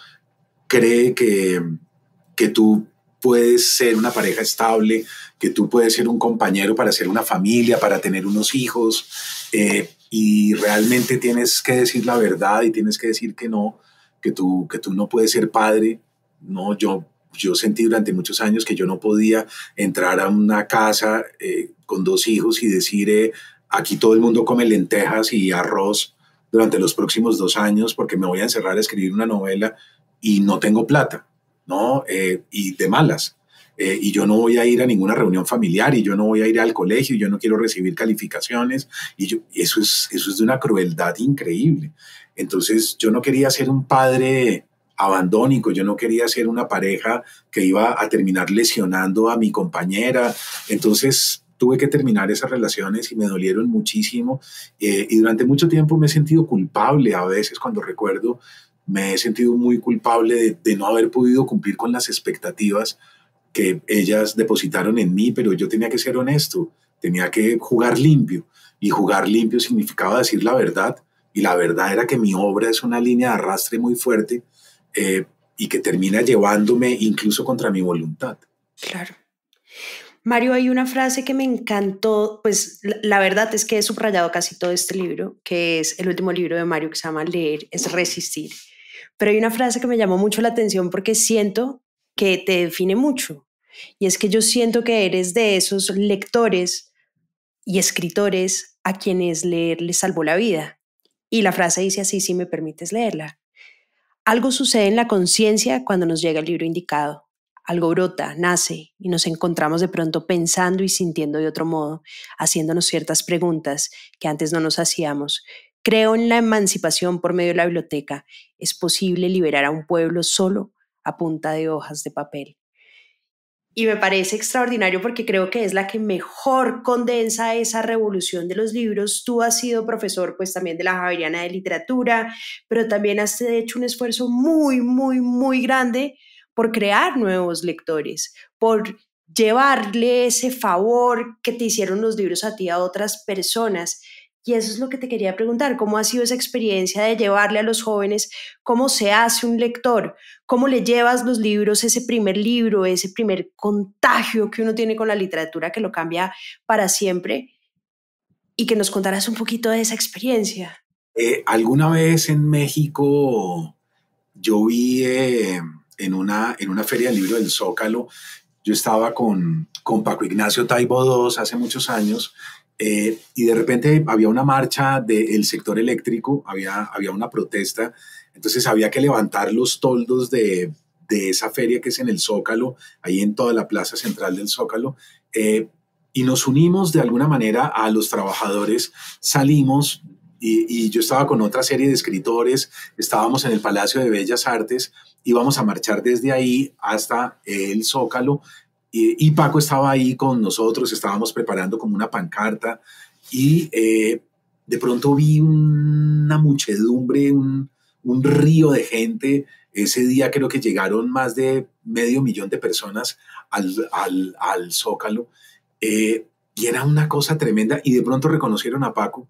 Speaker 7: cree que tú puedes ser una pareja estable, que tú puedes ser un compañero para hacer una familia, para tener unos hijos, y realmente tienes que decir la verdad y tienes que decir que no, que tú no puedes ser padre. No, yo sentí durante muchos años que yo no podía entrar a una casa con 2 hijos y decir, aquí todo el mundo come lentejas y arroz durante los próximos 2 años porque me voy a encerrar a escribir una novela y no tengo plata, ¿no? Y de malas. Y yo no voy a ir a ninguna reunión familiar, y yo no voy a ir al colegio, y yo no quiero recibir calificaciones, eso es de una crueldad increíble. Entonces yo no quería ser un padre abandónico, yo no quería ser una pareja que iba a terminar lesionando a mi compañera. Entonces tuve que terminar esas relaciones y me dolieron muchísimo. Y durante mucho tiempo me he sentido culpable. A veces cuando recuerdo, me he sentido muy culpable de no haber podido cumplir con las expectativas que ellas depositaron en mí, pero yo tenía que ser honesto, tenía que jugar limpio. Y jugar limpio significaba decir la verdad. Y la verdad era que mi obra es una línea de arrastre muy fuerte y que termina llevándome incluso contra mi voluntad.
Speaker 6: Claro. Mario, hay una frase que me encantó, pues la verdad es que he subrayado casi todo este libro, que es el último libro de Mario, que se llama Leer es resistir. Pero hay una frase que me llamó mucho la atención porque siento que te define mucho. Y es que yo siento que eres de esos lectores y escritores a quienes leer les salvó la vida. Y la frase dice así, si me permites leerla. Algo sucede en la conciencia cuando nos llega el libro indicado. Algo brota, nace y nos encontramos de pronto pensando y sintiendo de otro modo, haciéndonos ciertas preguntas que antes no nos hacíamos. Creo en la emancipación por medio de la biblioteca. Es posible liberar a un pueblo solo a punta de hojas de papel. Y me parece extraordinario porque creo que es la que mejor condensa esa revolución de los libros. Tú has sido profesor pues también de la Javeriana de Literatura, pero también has hecho un esfuerzo muy, muy, muy grande por crear nuevos lectores, por llevarle ese favor que te hicieron los libros a ti a otras personas. Y eso es lo que te quería preguntar, ¿cómo ha sido esa experiencia de llevarle a los jóvenes cómo se hace un lector? ¿Cómo le llevas los libros, ese primer libro, ese primer contagio que uno tiene con la literatura que lo cambia para siempre? Y que nos contaras un poquito de esa experiencia.
Speaker 7: Alguna vez en México yo vi en una feria del libro del Zócalo, yo estaba con Paco Ignacio Taibo II hace muchos años, y de repente había una marcha del sector eléctrico, había una protesta, entonces había que levantar los toldos de esa feria que es en el Zócalo, ahí en toda la plaza central del Zócalo, y nos unimos de alguna manera a los trabajadores, salimos y yo estaba con otra serie de escritores, estábamos en el Palacio de Bellas Artes, íbamos a marchar desde ahí hasta el Zócalo, y Paco estaba ahí con nosotros, estábamos preparando como una pancarta y de pronto vi una muchedumbre, un río de gente. Ese día creo que llegaron más de 500,000 de personas al Zócalo y era una cosa tremenda y de pronto reconocieron a Paco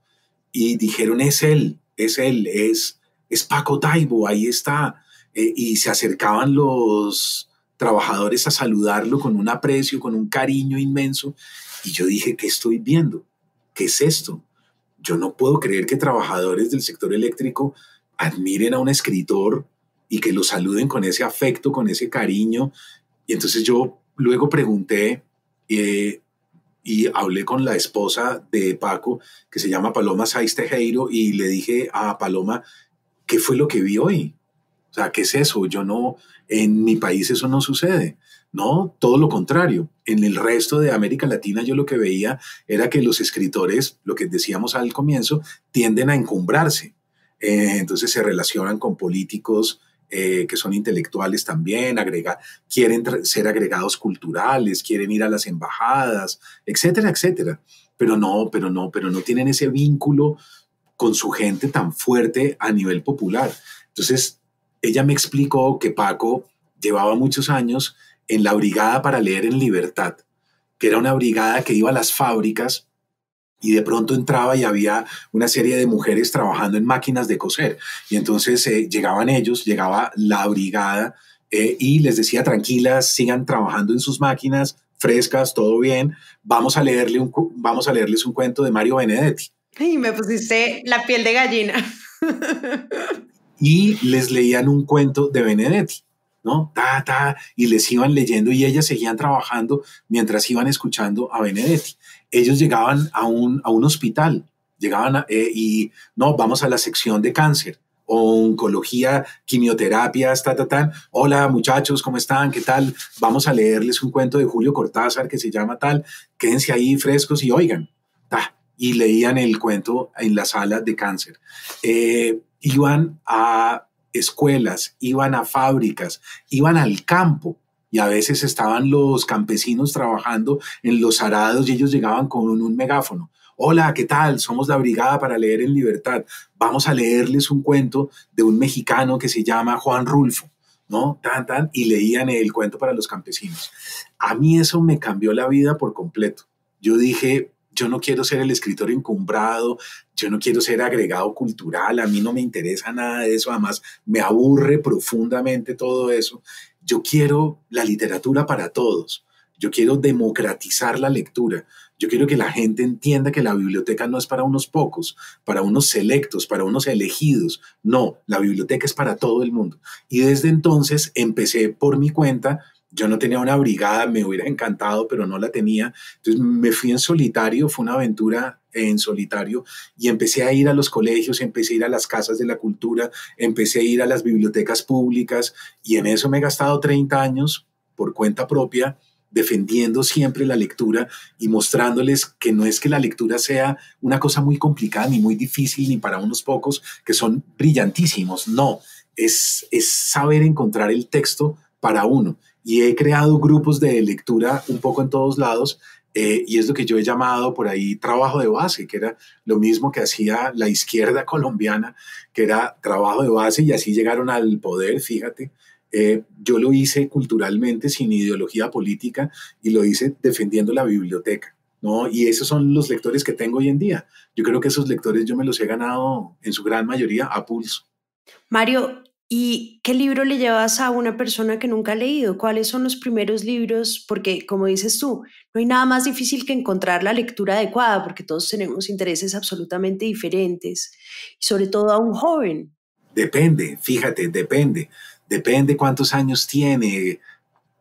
Speaker 7: y dijeron es él, es Paco Taibo, ahí está. Y se acercaban los trabajadores a saludarlo con un aprecio, con un cariño inmenso. Y yo dije, ¿qué estoy viendo? ¿Qué es esto? Yo no puedo creer que trabajadores del sector eléctrico admiren a un escritor y que lo saluden con ese afecto, con ese cariño. Y entonces yo luego pregunté y hablé con la esposa de Paco, que se llama Paloma Saiz Tejero, y le dije a Paloma, ¿qué fue lo que vi hoy? O sea, ¿qué es eso? Yo no, en mi país eso no sucede. No, todo lo contrario. En el resto de América Latina yo lo que veía era que los escritores, lo que decíamos al comienzo, tienden a encumbrarse. Entonces se relacionan con políticos que son intelectuales también, quieren ser agregados culturales, quieren ir a las embajadas, etcétera, etcétera. Pero no tienen ese vínculo con su gente tan fuerte a nivel popular. Entonces, ella me explicó que Paco llevaba muchos años en la Brigada para Leer en Libertad, que era una brigada que iba a las fábricas y de pronto entraba y había una serie de mujeres trabajando en máquinas de coser. Y entonces llegaba la brigada y les decía, tranquilas, sigan trabajando en sus máquinas, frescas, todo bien, vamos a leerles un cuento de Mario Benedetti.
Speaker 6: Y me pusiste la piel de gallina.
Speaker 7: Y les leían un cuento de Benedetti, ¿no? Y les iban leyendo y ellas seguían trabajando mientras iban escuchando a Benedetti. Ellos llegaban a un hospital, y no, vamos a la sección de cáncer, oncología, quimioterapias, Hola muchachos, ¿cómo están? ¿Qué tal? Vamos a leerles un cuento de Julio Cortázar que se llama tal, quédense ahí frescos y oigan. Y leían el cuento en la sala de cáncer. Iban a escuelas, iban a fábricas, iban al campo y a veces estaban los campesinos trabajando en los arados y ellos llegaban con un megáfono. Hola, ¿qué tal? Somos la Brigada para Leer en Libertad. Vamos a leerles un cuento de un mexicano que se llama Juan Rulfo, ¿no? Y leían el cuento para los campesinos. A mí eso me cambió la vida por completo. Yo dije, yo no quiero ser el escritor encumbrado, yo no quiero ser agregado cultural, a mí no me interesa nada de eso, además me aburre profundamente todo eso. Yo quiero la literatura para todos, yo quiero democratizar la lectura, yo quiero que la gente entienda que la biblioteca no es para unos pocos, para unos selectos, para unos elegidos, no, la biblioteca es para todo el mundo. Y desde entonces empecé por mi cuenta. Yo no tenía una brigada, me hubiera encantado, pero no la tenía. Entonces me fui en solitario, fue una aventura en solitario y empecé a ir a los colegios, empecé a ir a las casas de la cultura, empecé a ir a las bibliotecas públicas y en eso me he gastado 30 años por cuenta propia, defendiendo siempre la lectura y mostrándoles que no es que la lectura sea una cosa muy complicada ni muy difícil ni para unos pocos que son brillantísimos. No, es saber encontrar el texto para uno. Y he creado grupos de lectura un poco en todos lados y es lo que yo he llamado por ahí trabajo de base, que era lo mismo que hacía la izquierda colombiana, que era trabajo de base y así llegaron al poder, fíjate. Yo lo hice culturalmente, sin ideología política y lo hice defendiendo la biblioteca, ¿no? Y esos son los lectores que tengo hoy en día. Yo creo que esos lectores yo me los he ganado en su gran mayoría a pulso.
Speaker 6: Mario, ¿y qué libro le llevas a una persona que nunca ha leído? ¿Cuáles son los primeros libros? Porque, como dices tú, no hay nada más difícil que encontrar la lectura adecuada, porque todos tenemos intereses absolutamente diferentes, y sobre todo a un joven.
Speaker 7: Depende, fíjate, depende. Depende cuántos años tiene,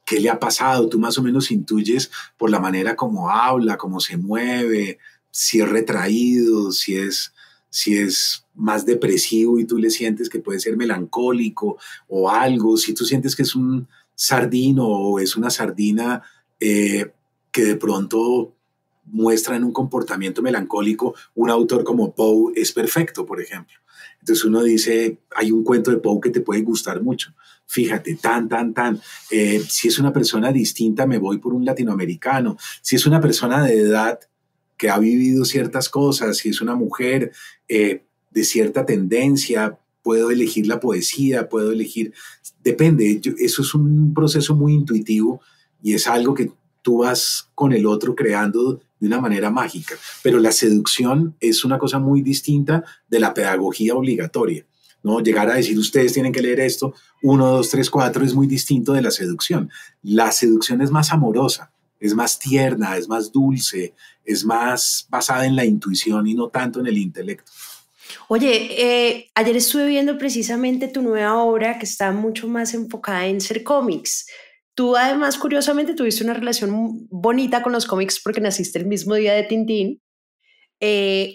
Speaker 7: qué le ha pasado. Tú más o menos intuyes por la manera como habla, cómo se mueve, si es retraído, si es más depresivo y tú le sientes que puede ser melancólico o algo, si tú sientes que es un sardino o es una sardina que de pronto muestra en un comportamiento melancólico, un autor como Poe es perfecto, por ejemplo. Entonces uno dice, hay un cuento de Poe que te puede gustar mucho. Fíjate, si es una persona distinta, me voy por un latinoamericano. Si es una persona de edad que ha vivido ciertas cosas, si es una mujer de cierta tendencia, puedo elegir la poesía, puedo elegir, depende, eso es un proceso muy intuitivo y es algo que tú vas con el otro creando de una manera mágica, pero la seducción es una cosa muy distinta de la pedagogía obligatoria, ¿no? Llegar a decir, ustedes tienen que leer esto, 1, 2, 3, 4, es muy distinto de la seducción. La seducción es más amorosa, es más tierna, es más dulce, es más basada en la intuición y no tanto en el intelecto.
Speaker 6: Oye, ayer estuve viendo precisamente tu nueva obra que está mucho más enfocada en ser cómics. Tú además, curiosamente, tuviste una relación bonita con los cómics porque naciste el mismo día de Tintín.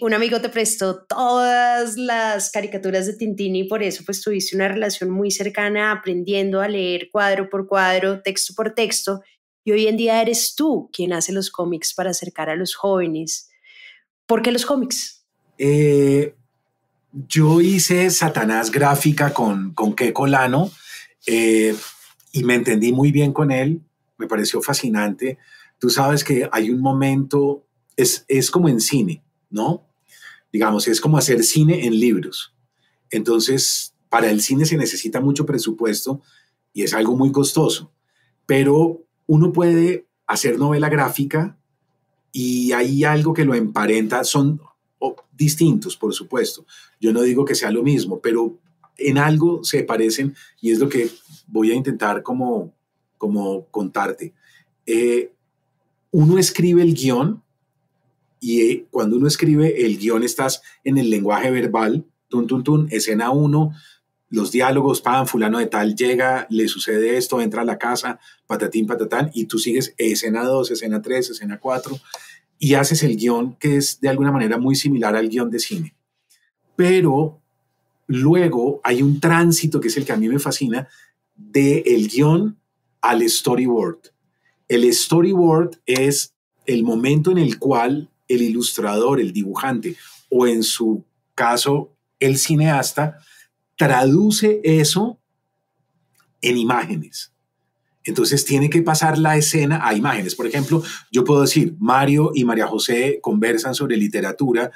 Speaker 6: Un amigo te prestó todas las caricaturas de Tintín y por eso pues tuviste una relación muy cercana aprendiendo a leer cuadro por cuadro, texto por texto. Y hoy en día eres tú quien hace los cómics para acercar a los jóvenes. ¿Por qué los cómics?
Speaker 7: Yo hice Satanás Gráfica con Keiko Lano y me entendí muy bien con él, me pareció fascinante. Tú sabes que hay un momento, es como en cine, ¿no? Digamos, es como hacer cine en libros. Entonces, para el cine se necesita mucho presupuesto y es algo muy costoso, pero uno puede hacer novela gráfica y hay algo que lo emparenta, son distintos, por supuesto. Yo no digo que sea lo mismo, pero en algo se parecen y es lo que voy a intentar como contarte. Uno escribe el guión y cuando uno escribe el guión estás en el lenguaje verbal, escena 1, los diálogos, fulano de tal llega, le sucede esto, entra a la casa, patatín, patatán, y tú sigues escena 2, escena 3, escena 4, y haces el guión que es de alguna manera muy similar al guión de cine. Pero luego hay un tránsito que es el que a mí me fascina del guión al storyboard. El storyboard es el momento en el cual el ilustrador, el dibujante o en su caso el cineasta traduce eso en imágenes. Entonces tiene que pasar la escena a imágenes. Por ejemplo, yo puedo decir, Mario y María José conversan sobre literatura.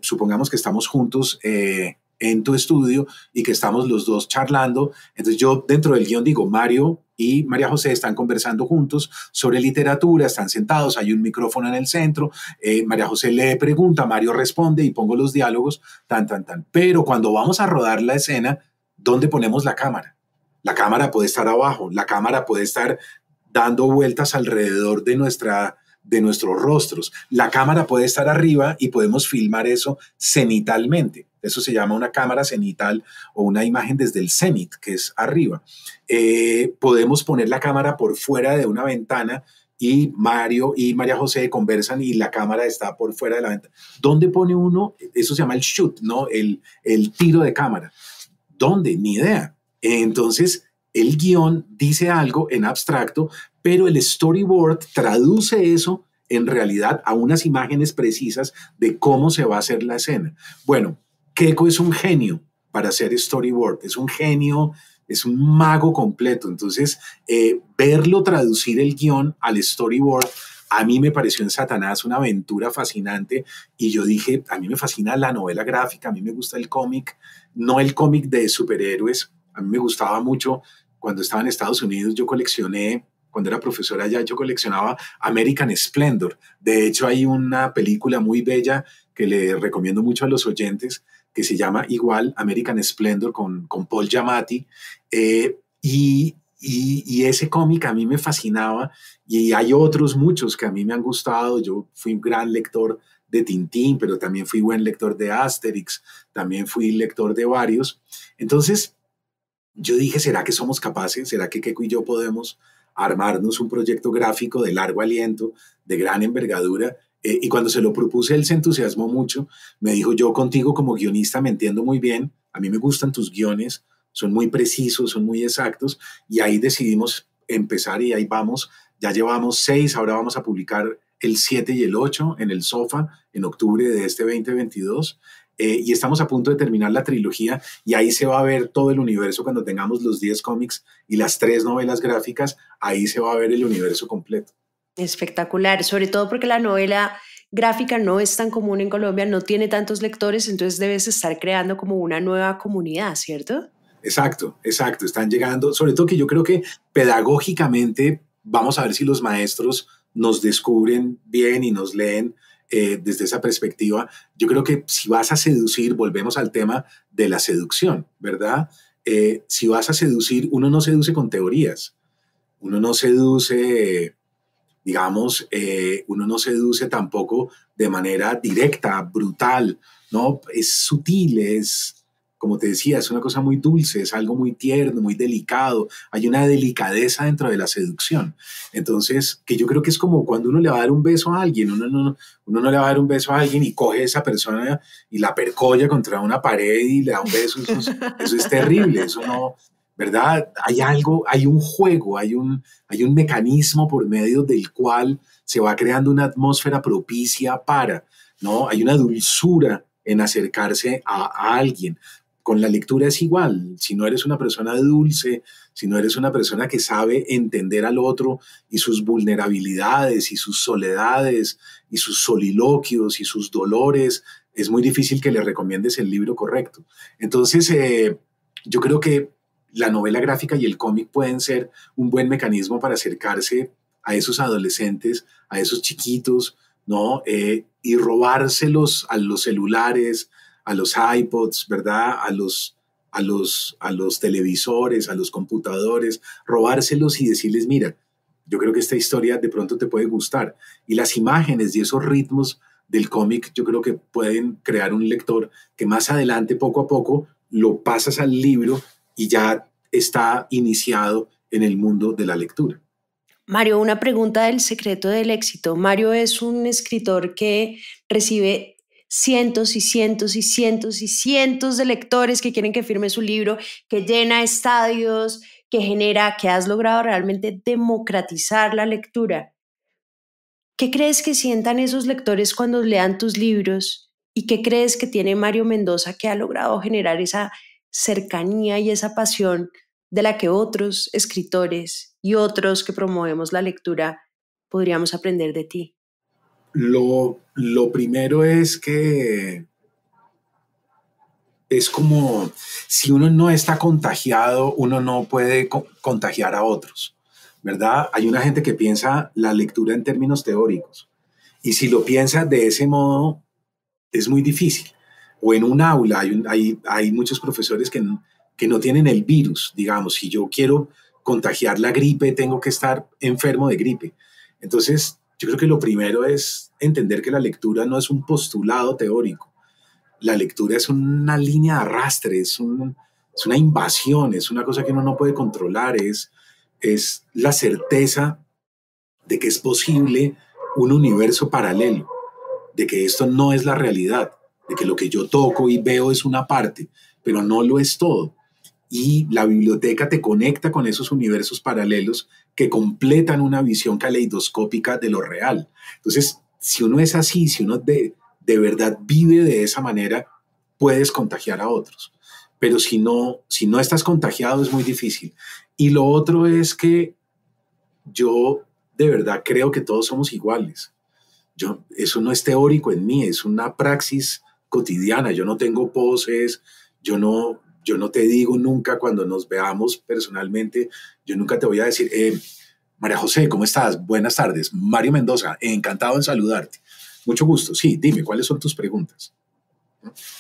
Speaker 7: Supongamos que estamos juntos en tu estudio y que estamos los dos charlando. Entonces yo dentro del guión digo, Mario y María José están conversando juntos sobre literatura, están sentados, hay un micrófono en el centro, María José le pregunta, Mario responde y pongo los diálogos, tan. Pero cuando vamos a rodar la escena, ¿dónde ponemos la cámara? La cámara puede estar abajo, la cámara puede estar dando vueltas alrededor de nuestros rostros. La cámara puede estar arriba y podemos filmar eso cenitalmente. Eso se llama una cámara cenital o una imagen desde el cenit, que es arriba. Podemos poner la cámara por fuera de una ventana y Mario y María José conversan y la cámara está por fuera de la ventana. ¿Dónde pone uno? Eso se llama el shoot, ¿no? El tiro de cámara. ¿Dónde? Ni idea. Entonces, el guión dice algo en abstracto, pero el storyboard traduce eso en realidad a unas imágenes precisas de cómo se va a hacer la escena. Bueno, Keiko es un genio para hacer storyboard, es un genio, es un mago completo. Entonces, verlo traducir el guión al storyboard, a mí me pareció en Satanás una aventura fascinante y yo dije, a mí me fascina la novela gráfica, a mí me gusta el cómic, no el cómic de superhéroes. A mí me gustaba mucho, cuando estaba en Estados Unidos, yo coleccioné, cuando era profesora allá, yo coleccionaba American Splendor. De hecho, hay una película muy bella que le recomiendo mucho a los oyentes, que se llama igual American Splendor con Paul Giamatti. Y ese cómic a mí me fascinaba y hay otros muchos que a mí me han gustado. Yo fui un gran lector de Tintín, pero también fui buen lector de Asterix, también fui lector de varios. Entonces, yo dije, ¿será que somos capaces? ¿Será que Keiko y yo podemos armarnos un proyecto gráfico de largo aliento, de gran envergadura? Y cuando se lo propuse, él se entusiasmó mucho. Me dijo, yo contigo como guionista me entiendo muy bien. A mí me gustan tus guiones, son muy precisos, son muy exactos. Y ahí decidimos empezar y ahí vamos. Ya llevamos 6, ahora vamos a publicar el 7 y el 8 en el Sofá en octubre de este 2022. Y estamos a punto de terminar la trilogía y ahí se va a ver todo el universo cuando tengamos los 10 cómics y las 3 novelas gráficas, ahí se va a ver el universo completo.
Speaker 6: Espectacular, sobre todo porque la novela gráfica no es tan común en Colombia, no tiene tantos lectores, entonces debes estar creando como una nueva comunidad, ¿cierto?
Speaker 7: Exacto, están llegando, sobre todo que yo creo que pedagógicamente vamos a ver si los maestros nos descubren bien y nos leen desde esa perspectiva. Yo creo que si vas a seducir, volvemos al tema de la seducción, ¿verdad? Si vas a seducir, uno no seduce con teorías, uno no seduce, digamos, uno no seduce tampoco de manera directa, brutal, ¿no? Es sutil, es, como te decía, es una cosa muy dulce, es algo muy tierno, muy delicado. Hay una delicadeza dentro de la seducción. Entonces, que yo creo que es como cuando uno le va a dar un beso a alguien. Uno no le va a dar un beso a alguien y coge a esa persona y la percolla contra una pared y le da un beso. Eso es terrible. Eso no, ¿verdad? Hay algo, hay un juego, hay un mecanismo por medio del cual se va creando una atmósfera propicia para, ¿no? Hay una dulzura en acercarse a alguien. Con la lectura es igual. Si no eres una persona dulce, si no eres una persona que sabe entender al otro y sus vulnerabilidades y sus soledades y sus soliloquios y sus dolores, es muy difícil que le recomiendes el libro correcto. Entonces, yo creo que la novela gráfica y el cómic pueden ser un buen mecanismo para acercarse a esos adolescentes, a esos chiquitos, ¿no? Y robárselos a los celulares, a los iPods, ¿verdad? A los televisores, a los computadores, robárselos y decirles, mira, yo creo que esta historia de pronto te puede gustar. Y las imágenes y esos ritmos del cómic yo creo que pueden crear un lector que más adelante, poco a poco, lo pasas al libro y ya está iniciado en el mundo de la lectura.
Speaker 6: Mario, una pregunta del secreto del éxito. Mario es un escritor que recibe cientos y cientos y cientos y cientos de lectores que quieren que firme su libro, que llena estadios, que has logrado realmente democratizar la lectura. ¿Qué crees que sientan esos lectores cuando lean tus libros? ¿Y qué crees que tiene Mario Mendoza que ha logrado generar esa cercanía y esa pasión de la que otros escritores y otros que promovemos la lectura podríamos aprender de ti?
Speaker 7: Lo primero es que es como si uno no está contagiado, uno no puede contagiar a otros, ¿verdad? Hay una gente que piensa la lectura en términos teóricos y si lo piensa de ese modo es muy difícil. O en un aula hay muchos profesores que no tienen el virus, digamos, si yo quiero contagiar la gripe, tengo que estar enfermo de gripe. Entonces, yo creo que lo primero es entender que la lectura no es un postulado teórico. La lectura es una línea de arrastre, es una invasión, es una cosa que uno no puede controlar, es la certeza de que es posible un universo paralelo, de que esto no es la realidad, de que lo que yo toco y veo es una parte, pero no lo es todo. Y la biblioteca te conecta con esos universos paralelos que completan una visión caleidoscópica de lo real. Entonces, si uno es así, si uno de verdad vive de esa manera, puedes contagiar a otros. Pero si no estás contagiado es muy difícil. Y lo otro es que yo de verdad creo que todos somos iguales. Eso no es teórico en mí, es una praxis cotidiana. Yo no tengo poses, yo no te digo nunca cuando nos veamos personalmente, yo nunca te voy a decir, María José, ¿cómo estás? Buenas tardes. Mario Mendoza, encantado en saludarte. Mucho gusto. Sí, dime, ¿cuáles son tus preguntas?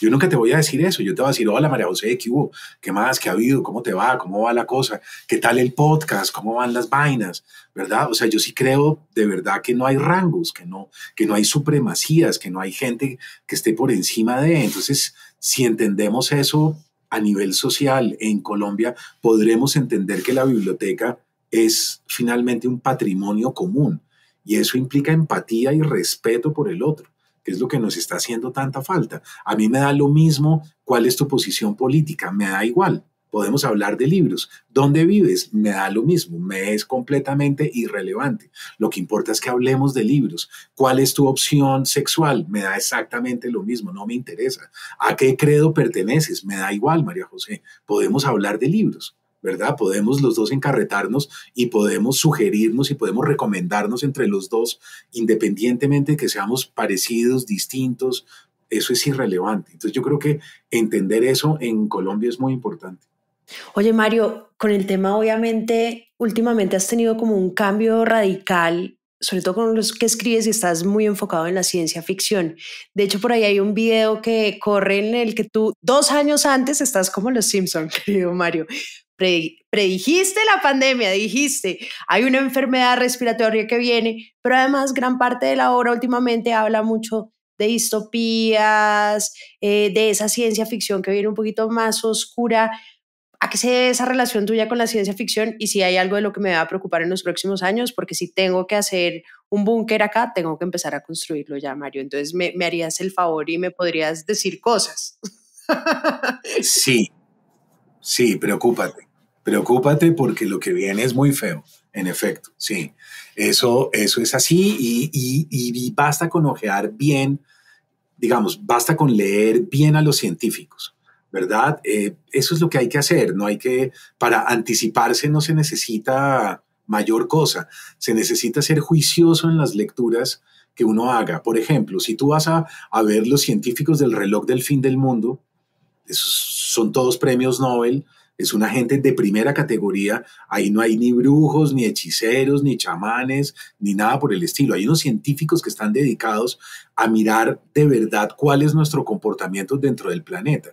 Speaker 7: Yo nunca te voy a decir eso. Yo te voy a decir, hola María José, ¿qué hubo? ¿Qué más? ¿Qué ha habido? ¿Cómo te va? ¿Cómo va la cosa? ¿Qué tal el podcast? ¿Cómo van las vainas? ¿Verdad? O sea, yo sí creo de verdad que no hay rangos, que no hay supremacías, que no hay gente que esté por encima de. Entonces, si entendemos eso a nivel social en Colombia, podremos entender que la biblioteca es finalmente un patrimonio común. Y eso implica empatía y respeto por el otro, que es lo que nos está haciendo tanta falta. A mí me da lo mismo cuál es tu posición política, me da igual. Podemos hablar de libros. ¿Dónde vives? Me da lo mismo, me es completamente irrelevante. Lo que importa es que hablemos de libros. ¿Cuál es tu opción sexual? Me da exactamente lo mismo, no me interesa. ¿A qué credo perteneces? Me da igual, María José. Podemos hablar de libros, ¿verdad? Podemos los dos encarretarnos y podemos sugerirnos y podemos recomendarnos entre los dos, independientemente de que seamos parecidos, distintos. Eso es irrelevante. Entonces yo creo que entender eso en Colombia es muy importante.
Speaker 6: Oye, Mario, con el tema, obviamente, últimamente has tenido como un cambio radical, sobre todo con los que escribes y estás muy enfocado en la ciencia ficción. De hecho, por ahí hay un video que corre en el que tú 2 años antes estás como los Simpson, querido Mario. Predijiste la pandemia, dijiste, hay una enfermedad respiratoria que viene, pero además gran parte de la obra últimamente habla mucho de distopías, de esa ciencia ficción que viene un poquito más oscura. ¿A qué se debe esa relación tuya con la ciencia ficción? Y si hay algo de lo que me va a preocupar en los próximos años, porque si tengo que hacer un búnker acá, tengo que empezar a construirlo ya, Mario. Entonces me harías el favor y me podrías decir cosas.
Speaker 7: Sí, preocúpate porque lo que viene es muy feo, en efecto, sí. Eso es así y basta con ojear bien, digamos, basta con leer bien a los científicos, ¿verdad? Eso es lo que hay que hacer, para anticiparse no se necesita mayor cosa, se necesita ser juicioso en las lecturas que uno haga. Por ejemplo, si tú vas a ver los científicos del reloj del fin del mundo, esos son todos premios Nobel, es una gente de primera categoría, ahí no hay ni brujos, ni hechiceros, ni chamanes, ni nada por el estilo. Hay unos científicos que están dedicados a mirar de verdad cuál es nuestro comportamiento dentro del planeta.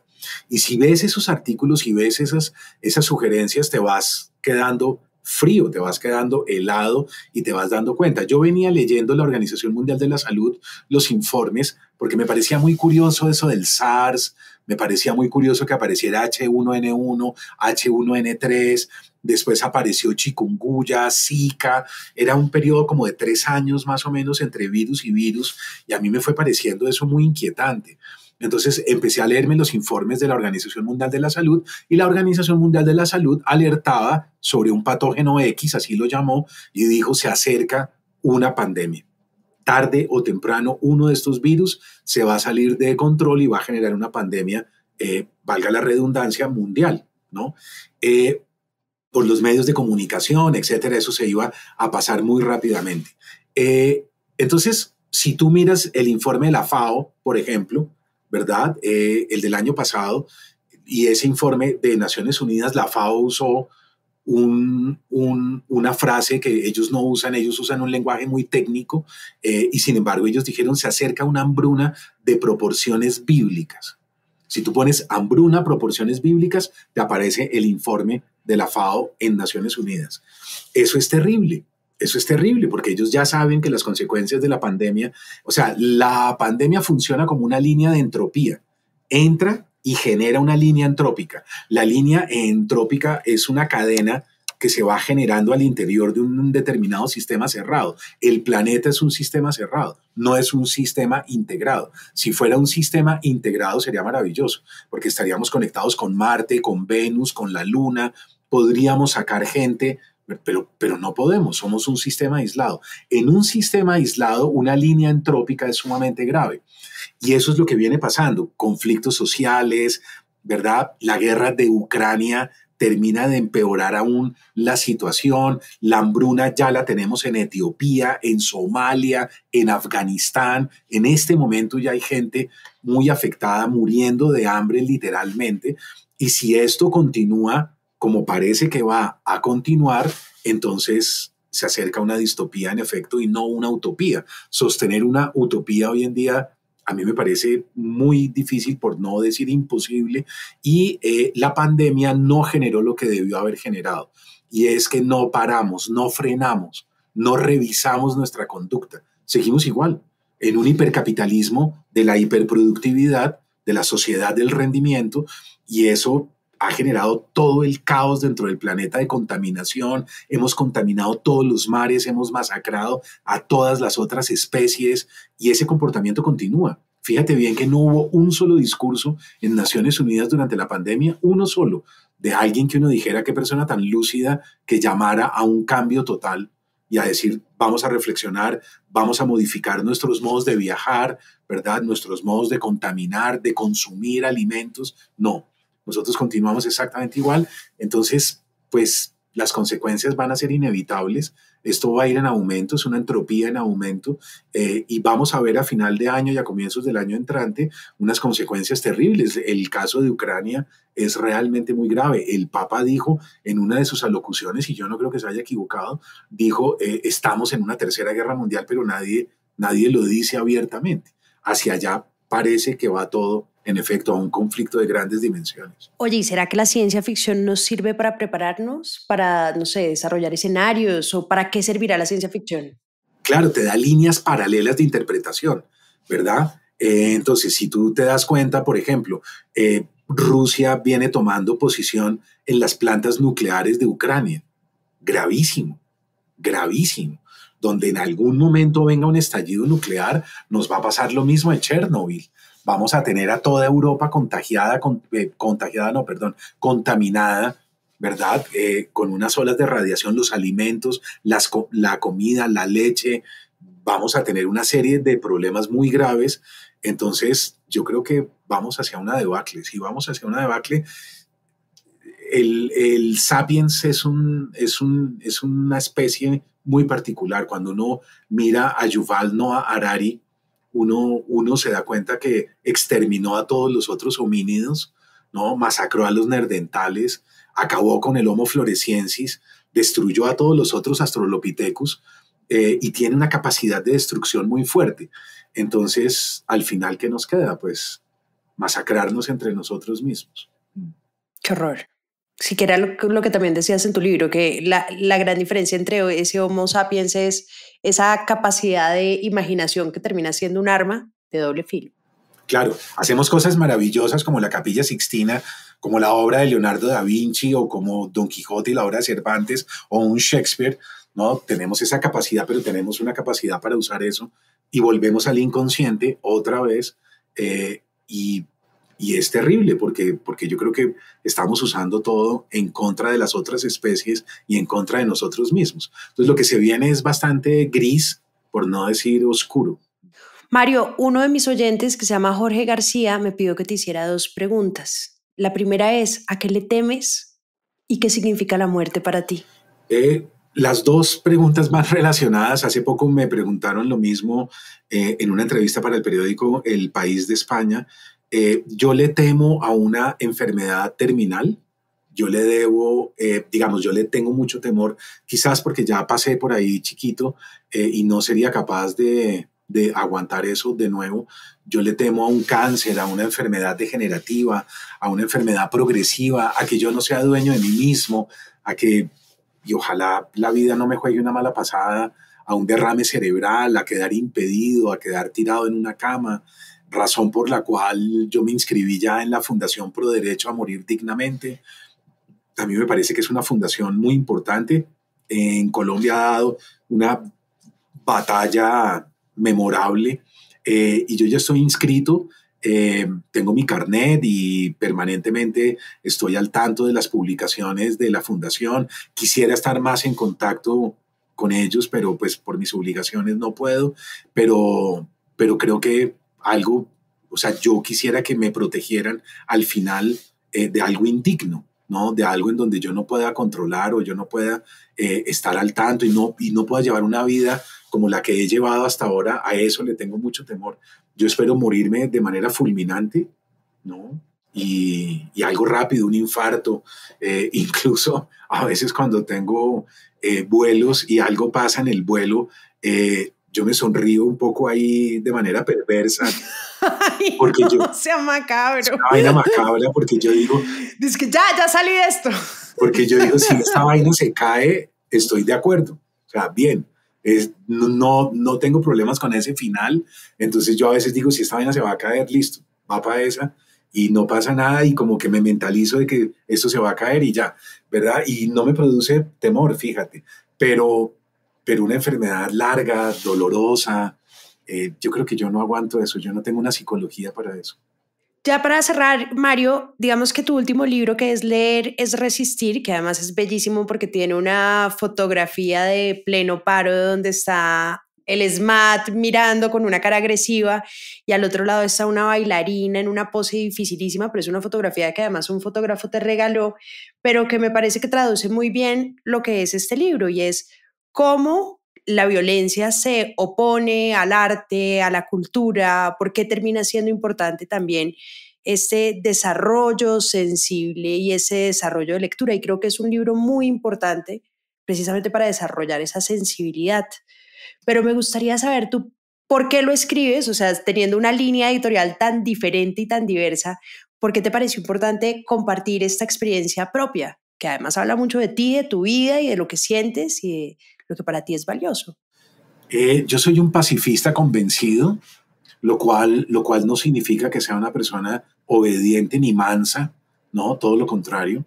Speaker 7: Y si ves esos artículos y ves esas sugerencias, te vas quedando frío, te vas quedando helado y te vas dando cuenta. Yo venía leyendo la Organización Mundial de la Salud, los informes, porque me parecía muy curioso eso del SARS, me parecía muy curioso que apareciera H1N1, H1N3, después apareció chikungunya, Zika, era un periodo como de 3 años más o menos entre virus y virus, y a mí me fue pareciendo eso muy inquietante. Entonces empecé a leerme los informes de la Organización Mundial de la Salud y la Organización Mundial de la Salud alertaba sobre un patógeno X, así lo llamó, y dijo se acerca una pandemia. Tarde o temprano uno de estos virus se va a salir de control y va a generar una pandemia, valga la redundancia, mundial, ¿no? por los medios de comunicación, etcétera, eso se iba a pasar muy rápidamente. Entonces, si tú miras el informe de la FAO, por ejemplo, ¿verdad? El del año pasado, y ese informe de Naciones Unidas, la FAO usó una frase que ellos no usan, ellos usan un lenguaje muy técnico, y sin embargo ellos dijeron se acerca una hambruna de proporciones bíblicas. Si tú pones hambruna, proporciones bíblicas, te aparece el informe de la FAO en Naciones Unidas. Eso es terrible porque ellos ya saben que las consecuencias de la pandemia, o sea, la pandemia funciona como una línea de entropía. Entra y genera una línea entrópica. La línea entrópica es una cadena que se va generando al interior de un determinado sistema cerrado. El planeta es un sistema cerrado, no es un sistema integrado. Si fuera un sistema integrado sería maravilloso, porque estaríamos conectados con Marte, con Venus, con la Luna, podríamos sacar gente, pero no podemos, somos un sistema aislado. En un sistema aislado, una línea entrópica es sumamente grave. Y eso es lo que viene pasando, conflictos sociales, ¿verdad? La guerra de Ucrania termina de empeorar aún la situación, la hambruna ya la tenemos en Etiopía, en Somalia, en Afganistán, en este momento ya hay gente muy afectada, muriendo de hambre literalmente, y si esto continúa como parece que va a continuar, entonces se acerca una distopía en efecto y no una utopía. Sostener una utopía hoy en día a mí me parece muy difícil, por no decir imposible, y la pandemia no generó lo que debió haber generado, y es que no paramos, no frenamos, no revisamos nuestra conducta. Seguimos igual, en un hipercapitalismo de la hiperproductividad, de la sociedad del rendimiento, y eso ha generado todo el caos dentro del planeta de contaminación. Hemos contaminado todos los mares, hemos masacrado a todas las otras especies y ese comportamiento continúa. Fíjate bien que no hubo un solo discurso en Naciones Unidas durante la pandemia, uno solo, de alguien que uno dijera qué persona tan lúcida que llamara a un cambio total y a decir vamos a reflexionar, vamos a modificar nuestros modos de viajar, ¿verdad? Nuestros modos de contaminar, de consumir alimentos. No. Nosotros continuamos exactamente igual, entonces, pues las consecuencias van a ser inevitables, esto va a ir en aumento, es una entropía en aumento, y vamos a ver a final de año y a comienzos del año entrante unas consecuencias terribles. El caso de Ucrania es realmente muy grave. El Papa dijo en una de sus alocuciones, y yo no creo que se haya equivocado, dijo, estamos en una tercera guerra mundial, pero nadie lo dice abiertamente. Hacia allá parece que va todo, en efecto, a un conflicto de grandes dimensiones.
Speaker 6: Oye, ¿y será que la ciencia ficción nos sirve para prepararnos, para, no sé, desarrollar escenarios, o para qué servirá la ciencia ficción?
Speaker 7: Claro, te da líneas paralelas de interpretación, ¿verdad? Entonces, si tú te das cuenta, por ejemplo, Rusia viene tomando posición en las plantas nucleares de Ucrania. Gravísimo, gravísimo. Donde en algún momento venga un estallido nuclear, nos va a pasar lo mismo en Chernobyl. Vamos a tener a toda Europa contaminada, ¿verdad? Con unas olas de radiación, los alimentos, la comida, la leche. Vamos a tener una serie de problemas muy graves. Entonces, yo creo que vamos hacia una debacle. Si vamos hacia una debacle, el Sapiens es una especie muy particular. Cuando uno mira a Yuval Noah Harari, uno se da cuenta que exterminó a todos los otros homínidos, ¿no? Masacró a los neandertales, acabó con el Homo floresiensis, destruyó a todos los otros Australopithecus, y tiene una capacidad de destrucción muy fuerte. Entonces, al final, ¿qué nos queda? Pues masacrarnos entre nosotros mismos.
Speaker 6: Qué horror. Sí, que era lo que también decías en tu libro, que la gran diferencia entre ese Homo sapiens es esa capacidad de imaginación que termina siendo un arma de doble filo.
Speaker 7: Claro, hacemos cosas maravillosas como la Capilla Sixtina, como la obra de Leonardo da Vinci, o como Don Quijote y la obra de Cervantes, o un Shakespeare, ¿no? Tenemos esa capacidad, pero tenemos una capacidad para usar eso y volvemos al inconsciente otra vez, y es terrible porque yo creo que estamos usando todo en contra de las otras especies y en contra de nosotros mismos. Entonces lo que se viene es bastante gris, por no decir oscuro.
Speaker 6: Mario, uno de mis oyentes, que se llama Jorge García, me pidió que te hiciera 2 preguntas. La primera es, ¿a qué le temes? ¿Y qué significa la muerte para ti?
Speaker 7: Las dos preguntas más relacionadas. Hace poco me preguntaron lo mismo en una entrevista para el periódico El País de España. Yo le temo a una enfermedad terminal. Yo le debo, digamos, yo le tengo mucho temor, quizás porque ya pasé por ahí chiquito y no sería capaz de aguantar eso de nuevo. Yo le temo a un cáncer, a una enfermedad degenerativa, a una enfermedad progresiva, a que yo no sea dueño de mí mismo, y ojalá la vida no me juegue una mala pasada, a un derrame cerebral, a quedar impedido, a quedar tirado en una cama, razón por la cual yo me inscribí ya en la Fundación Pro Derecho a Morir Dignamente. A mí me parece que es una fundación muy importante. En Colombia ha dado una batalla memorable y yo ya estoy inscrito, tengo mi carnet y permanentemente estoy al tanto de las publicaciones de la fundación. Quisiera estar más en contacto con ellos, pero pues por mis obligaciones no puedo, pero creo que algo, o sea, yo quisiera que me protegieran al final de algo indigno, ¿no? De algo en donde yo no pueda controlar o yo no pueda estar al tanto y no pueda llevar una vida como la que he llevado hasta ahora. A eso le tengo mucho temor. Yo espero morirme de manera fulminante, ¿no? Y algo rápido, un infarto. Incluso a veces cuando tengo vuelos y algo pasa en el vuelo, yo me sonrío un poco ahí de manera perversa.
Speaker 6: Ay,
Speaker 7: porque
Speaker 6: no,
Speaker 7: yo,
Speaker 6: sea macabro.
Speaker 7: es una vaina macabra porque yo digo...
Speaker 6: Dice que ya salí de esto.
Speaker 7: Porque yo digo, si esta vaina se cae, estoy de acuerdo. O sea, bien. No tengo problemas con ese final. Entonces yo a veces digo, si esta vaina se va a caer, listo, va para esa y no pasa nada y como que me mentalizo de que esto se va a caer y ya, ¿verdad? Y no me produce temor, fíjate. Pero una enfermedad larga, dolorosa, yo creo que yo no aguanto eso. Yo no tengo una psicología para eso.
Speaker 6: Ya para cerrar, Mario, digamos que tu último libro, que es Leer es Resistir, que además es bellísimo porque tiene una fotografía de pleno paro donde está el SMAT mirando con una cara agresiva y al otro lado está una bailarina en una pose dificilísima, pero es una fotografía que además un fotógrafo te regaló, pero que me parece que traduce muy bien lo que es este libro y es cómo la violencia se opone al arte, a la cultura, por qué termina siendo importante también ese desarrollo sensible y ese desarrollo de lectura. Y creo que es un libro muy importante precisamente para desarrollar esa sensibilidad. Pero me gustaría saber tú, ¿por qué lo escribes? O sea, teniendo una línea editorial tan diferente y tan diversa, ¿por qué te pareció importante compartir esta experiencia propia? Que además habla mucho de ti, de tu vida y de lo que sientes y de lo que para ti es valioso.
Speaker 7: Yo soy un pacifista convencido, lo cual no significa que sea una persona obediente ni mansa, ¿no? Todo lo contrario.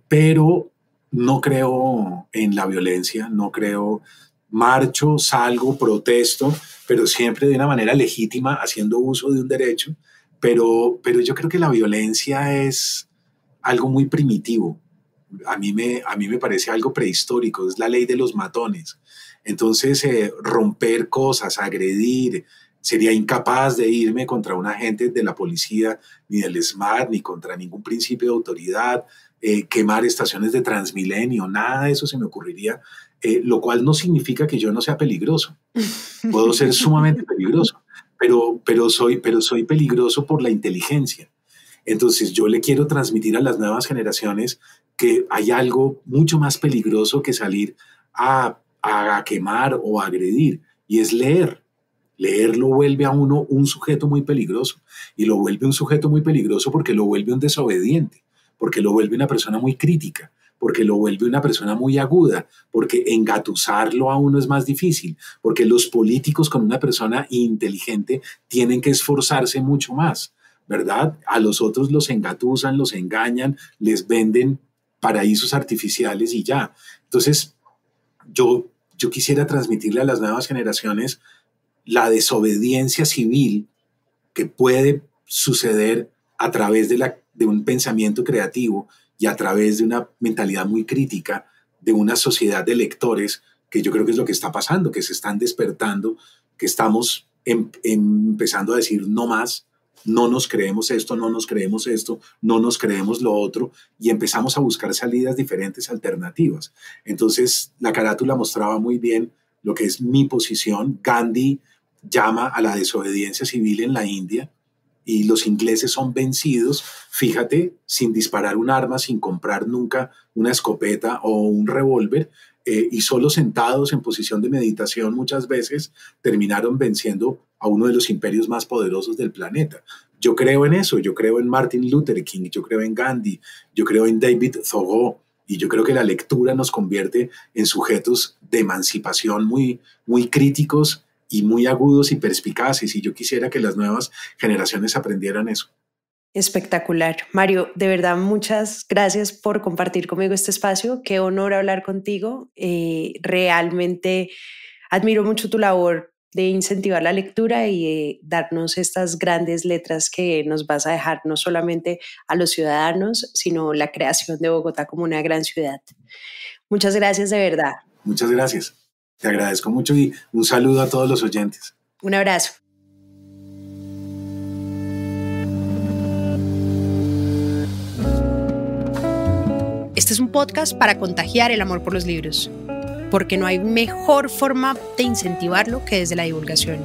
Speaker 7: Pero no creo en la violencia, no creo, marcho, salgo, protesto, pero siempre de una manera legítima, haciendo uso de un derecho. Pero yo creo que la violencia es algo muy primitivo. A mí me parece algo prehistórico, es la ley de los matones. Entonces, romper cosas, agredir, sería incapaz de irme contra un agente de la policía, ni del SMAT, ni contra ningún principio de autoridad, quemar estaciones de Transmilenio, nada de eso se me ocurriría, lo cual no significa que yo no sea peligroso. Puedo ser sumamente peligroso, pero soy peligroso por la inteligencia. Entonces yo le quiero transmitir a las nuevas generaciones que hay algo mucho más peligroso que salir a quemar o a agredir, y es leer. Leer lo vuelve a uno un sujeto muy peligroso, y lo vuelve un sujeto muy peligroso porque lo vuelve un desobediente, porque lo vuelve una persona muy crítica, porque lo vuelve una persona muy aguda, porque engatusarlo a uno es más difícil, porque los políticos con una persona inteligente tienen que esforzarse mucho más, ¿verdad? A los otros los engatusan, los engañan, les venden paraísos artificiales y ya. Entonces, yo quisiera transmitirle a las nuevas generaciones la desobediencia civil que puede suceder a través de un pensamiento creativo y a través de una mentalidad muy crítica de una sociedad de lectores, que yo creo que es lo que está pasando, que se están despertando, que estamos empezando a decir no más no nos creemos esto, no nos creemos esto, no nos creemos lo otro, y empezamos a buscar salidas diferentes, alternativas. Entonces, la carátula mostraba muy bien lo que es mi posición. Gandhi llama a la desobediencia civil en la India y los ingleses son vencidos, fíjate, sin disparar un arma, sin comprar nunca una escopeta o un revólver, y solo sentados en posición de meditación muchas veces terminaron venciendo a uno de los imperios más poderosos del planeta. Yo creo en eso, yo creo en Martin Luther King, yo creo en Gandhi, yo creo en David Thoreau, y yo creo que la lectura nos convierte en sujetos de emancipación muy, muy críticos y muy agudos y perspicaces, y yo quisiera que las nuevas generaciones aprendieran eso.
Speaker 6: Espectacular. Mario, de verdad, muchas gracias por compartir conmigo este espacio. Qué honor hablar contigo. Realmente admiro mucho tu labor de incentivar la lectura y de darnos estas grandes letras que nos vas a dejar no solamente a los ciudadanos, sino la creación de Bogotá como una gran ciudad. Muchas gracias de verdad.
Speaker 7: Muchas gracias. Te agradezco mucho y un saludo a todos los oyentes.
Speaker 6: Un abrazo. Este es un podcast para contagiar el amor por los libros, porque no hay mejor forma de incentivarlo que desde la divulgación.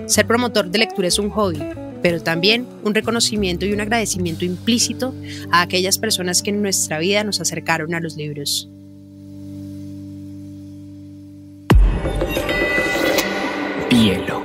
Speaker 6: Ser promotor de lectura es un hobby, pero también un reconocimiento y un agradecimiento implícito a aquellas personas que en nuestra vida nos acercaron a los libros.
Speaker 2: Bielo.